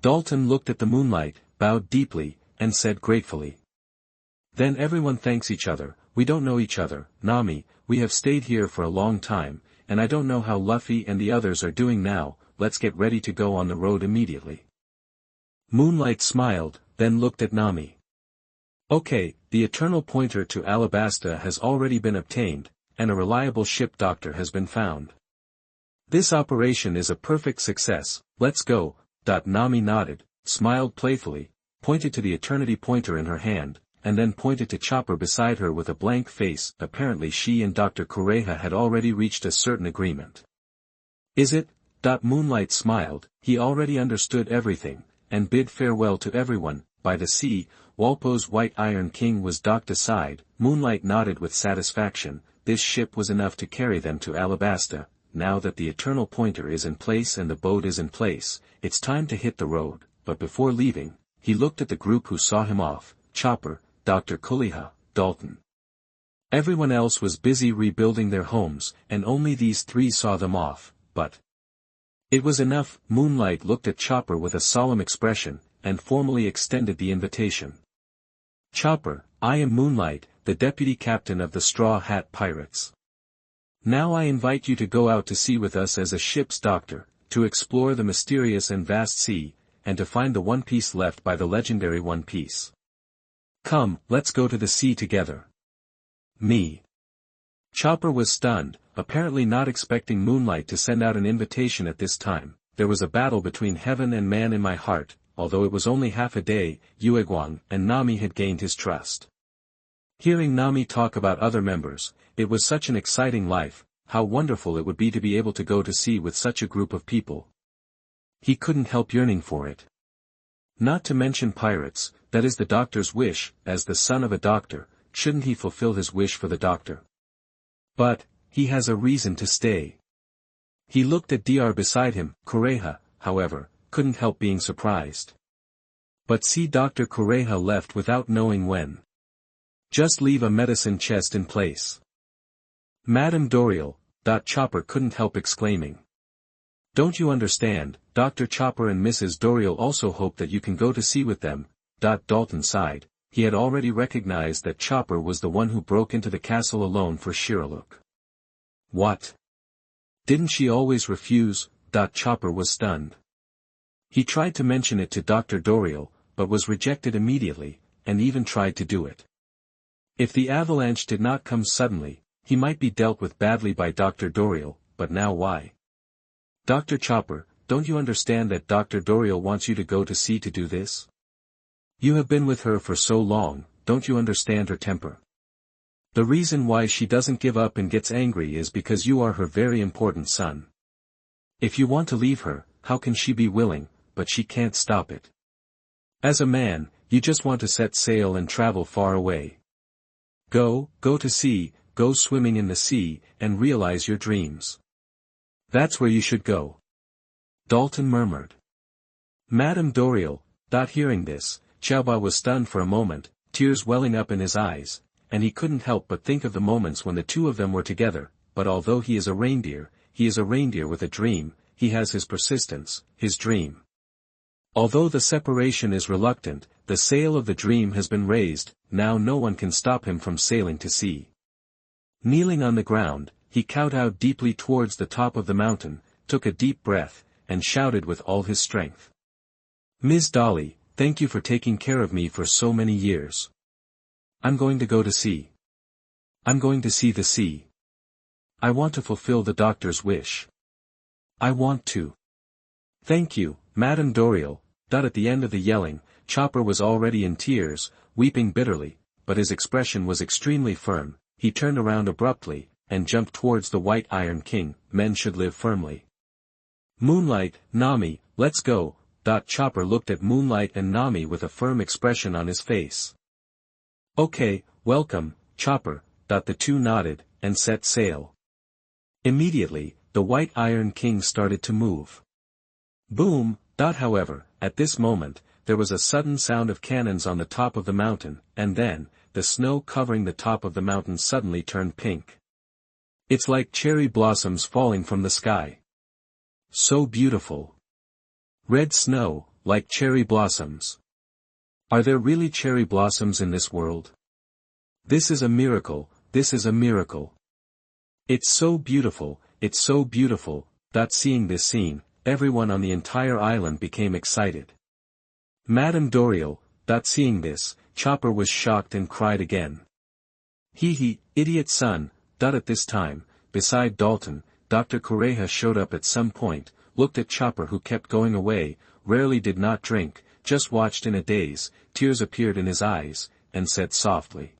Dalton looked at the Moonlight, bowed deeply, and said gratefully. Then everyone thanks each other. We don't know each other, Nami, we have stayed here for a long time, and I don't know how Luffy and the others are doing now. Let's get ready to go on the road immediately. Moonlight smiled, then looked at Nami. Okay, the eternal pointer to Alabasta has already been obtained, and a reliable ship doctor has been found. This operation is a perfect success. Let's go. Nami nodded, smiled playfully, pointed to the eternity pointer in her hand, and then pointed to Chopper beside her with a blank face. Apparently she and Dr. Kureha had already reached a certain agreement. Is it? Moonlight smiled. He already understood everything, and bid farewell to everyone. By the sea, Walpo's White Iron King was docked aside. Moonlight nodded with satisfaction. This ship was enough to carry them to Alabasta. Now that the eternal pointer is in place and the boat is in place, it's time to hit the road. But before leaving, he looked at the group who saw him off. Chopper, Dr. Kureha, Dalton. Everyone else was busy rebuilding their homes, and only these three saw them off. But it was enough. Moonlight looked at Chopper with a solemn expression, and formally extended the invitation. Chopper, I am Moonlight, the deputy captain of the Straw Hat Pirates. Now I invite you to go out to sea with us as a ship's doctor, to explore the mysterious and vast sea, and to find the One Piece left by the legendary One Piece. Come, let's go to the sea together. Me. Chopper was stunned, apparently not expecting Moonlight to send out an invitation at this time. There was a battle between heaven and man in my heart. Although it was only half a day, Uegwang and Nami had gained his trust. Hearing Nami talk about other members, it was such an exciting life. how wonderful it would be to be able to go to sea with such a group of people. He couldn't help yearning for it. Not to mention pirates, that is the doctor's wish, as the son of a doctor, shouldn't he fulfill his wish for the doctor? But, he has a reason to stay. He looked at Dr. beside him. Kureha, however, couldn't help being surprised. But see, Dr. Kureha left without knowing when. Just leave a medicine chest in place. Madame Doriel, Chopper couldn't help exclaiming. Don't you understand, Dr. Chopper and Mrs. Doriel also hope that you can go to sea with them. Dalton sighed. He had already recognized that Chopper was the one who broke into the castle alone for Shiraluk. What? Didn't she always refuse? Chopper was stunned. He tried to mention it to Dr. Doriel, but was rejected immediately, and even tried to do it. If the avalanche did not come suddenly, he might be dealt with badly by Dr. Doriel, but now why? Dr. Chopper, don't you understand that Dr. Doriel wants you to go to sea to do this? You have been with her for so long, don't you understand her temper? The reason why she doesn't give up and gets angry is because you are her very important son. If you want to leave her, how can she be willing, but she can't stop it. As a man, you just want to set sail and travel far away. Go to sea, go swimming in the sea, and realize your dreams. That's where you should go. Dalton murmured. Madame Doriel, hearing this, Xiaoba was stunned for a moment, tears welling up in his eyes, and he couldn't help but think of the moments when the two of them were together, but although he is a reindeer with a dream, he has his persistence, his dream. Although the separation is reluctant, the sail of the dream has been raised, now no one can stop him from sailing to sea. Kneeling on the ground, he kowtowed deeply towards the top of the mountain, took a deep breath, and shouted with all his strength. Ms. Dolly, thank you for taking care of me for so many years. I'm going to go to sea. I'm going to see the sea. I want to fulfill the doctor's wish. I want to. Thank you, Madame Doriel. At the end of the yelling, Chopper was already in tears, weeping bitterly, but his expression was extremely firm. He turned around abruptly, and jumped towards the White Iron King. Men should live firmly. Moonlight, Nami, let's go. Chopper looked at Moonlight and Nami with a firm expression on his face. Okay, welcome, Chopper. The two nodded, and set sail. Immediately, the White Iron King started to move. Boom. However, at this moment, there was a sudden sound of cannons on the top of the mountain, and then, the snow covering the top of the mountain suddenly turned pink. It's like cherry blossoms falling from the sky. So beautiful. Red snow, like cherry blossoms. Are there really cherry blossoms in this world? This is a miracle, this is a miracle. It's so beautiful, it's so beautiful. Seeing this scene, everyone on the entire island became excited. Madame Doriel, seeing this, Chopper was shocked and cried again. Idiot son. At this time, beside Dalton, Dr. Kureha showed up at some point, looked at Chopper who kept going away, rarely did not drink, just watched in a daze, tears appeared in his eyes, and said softly.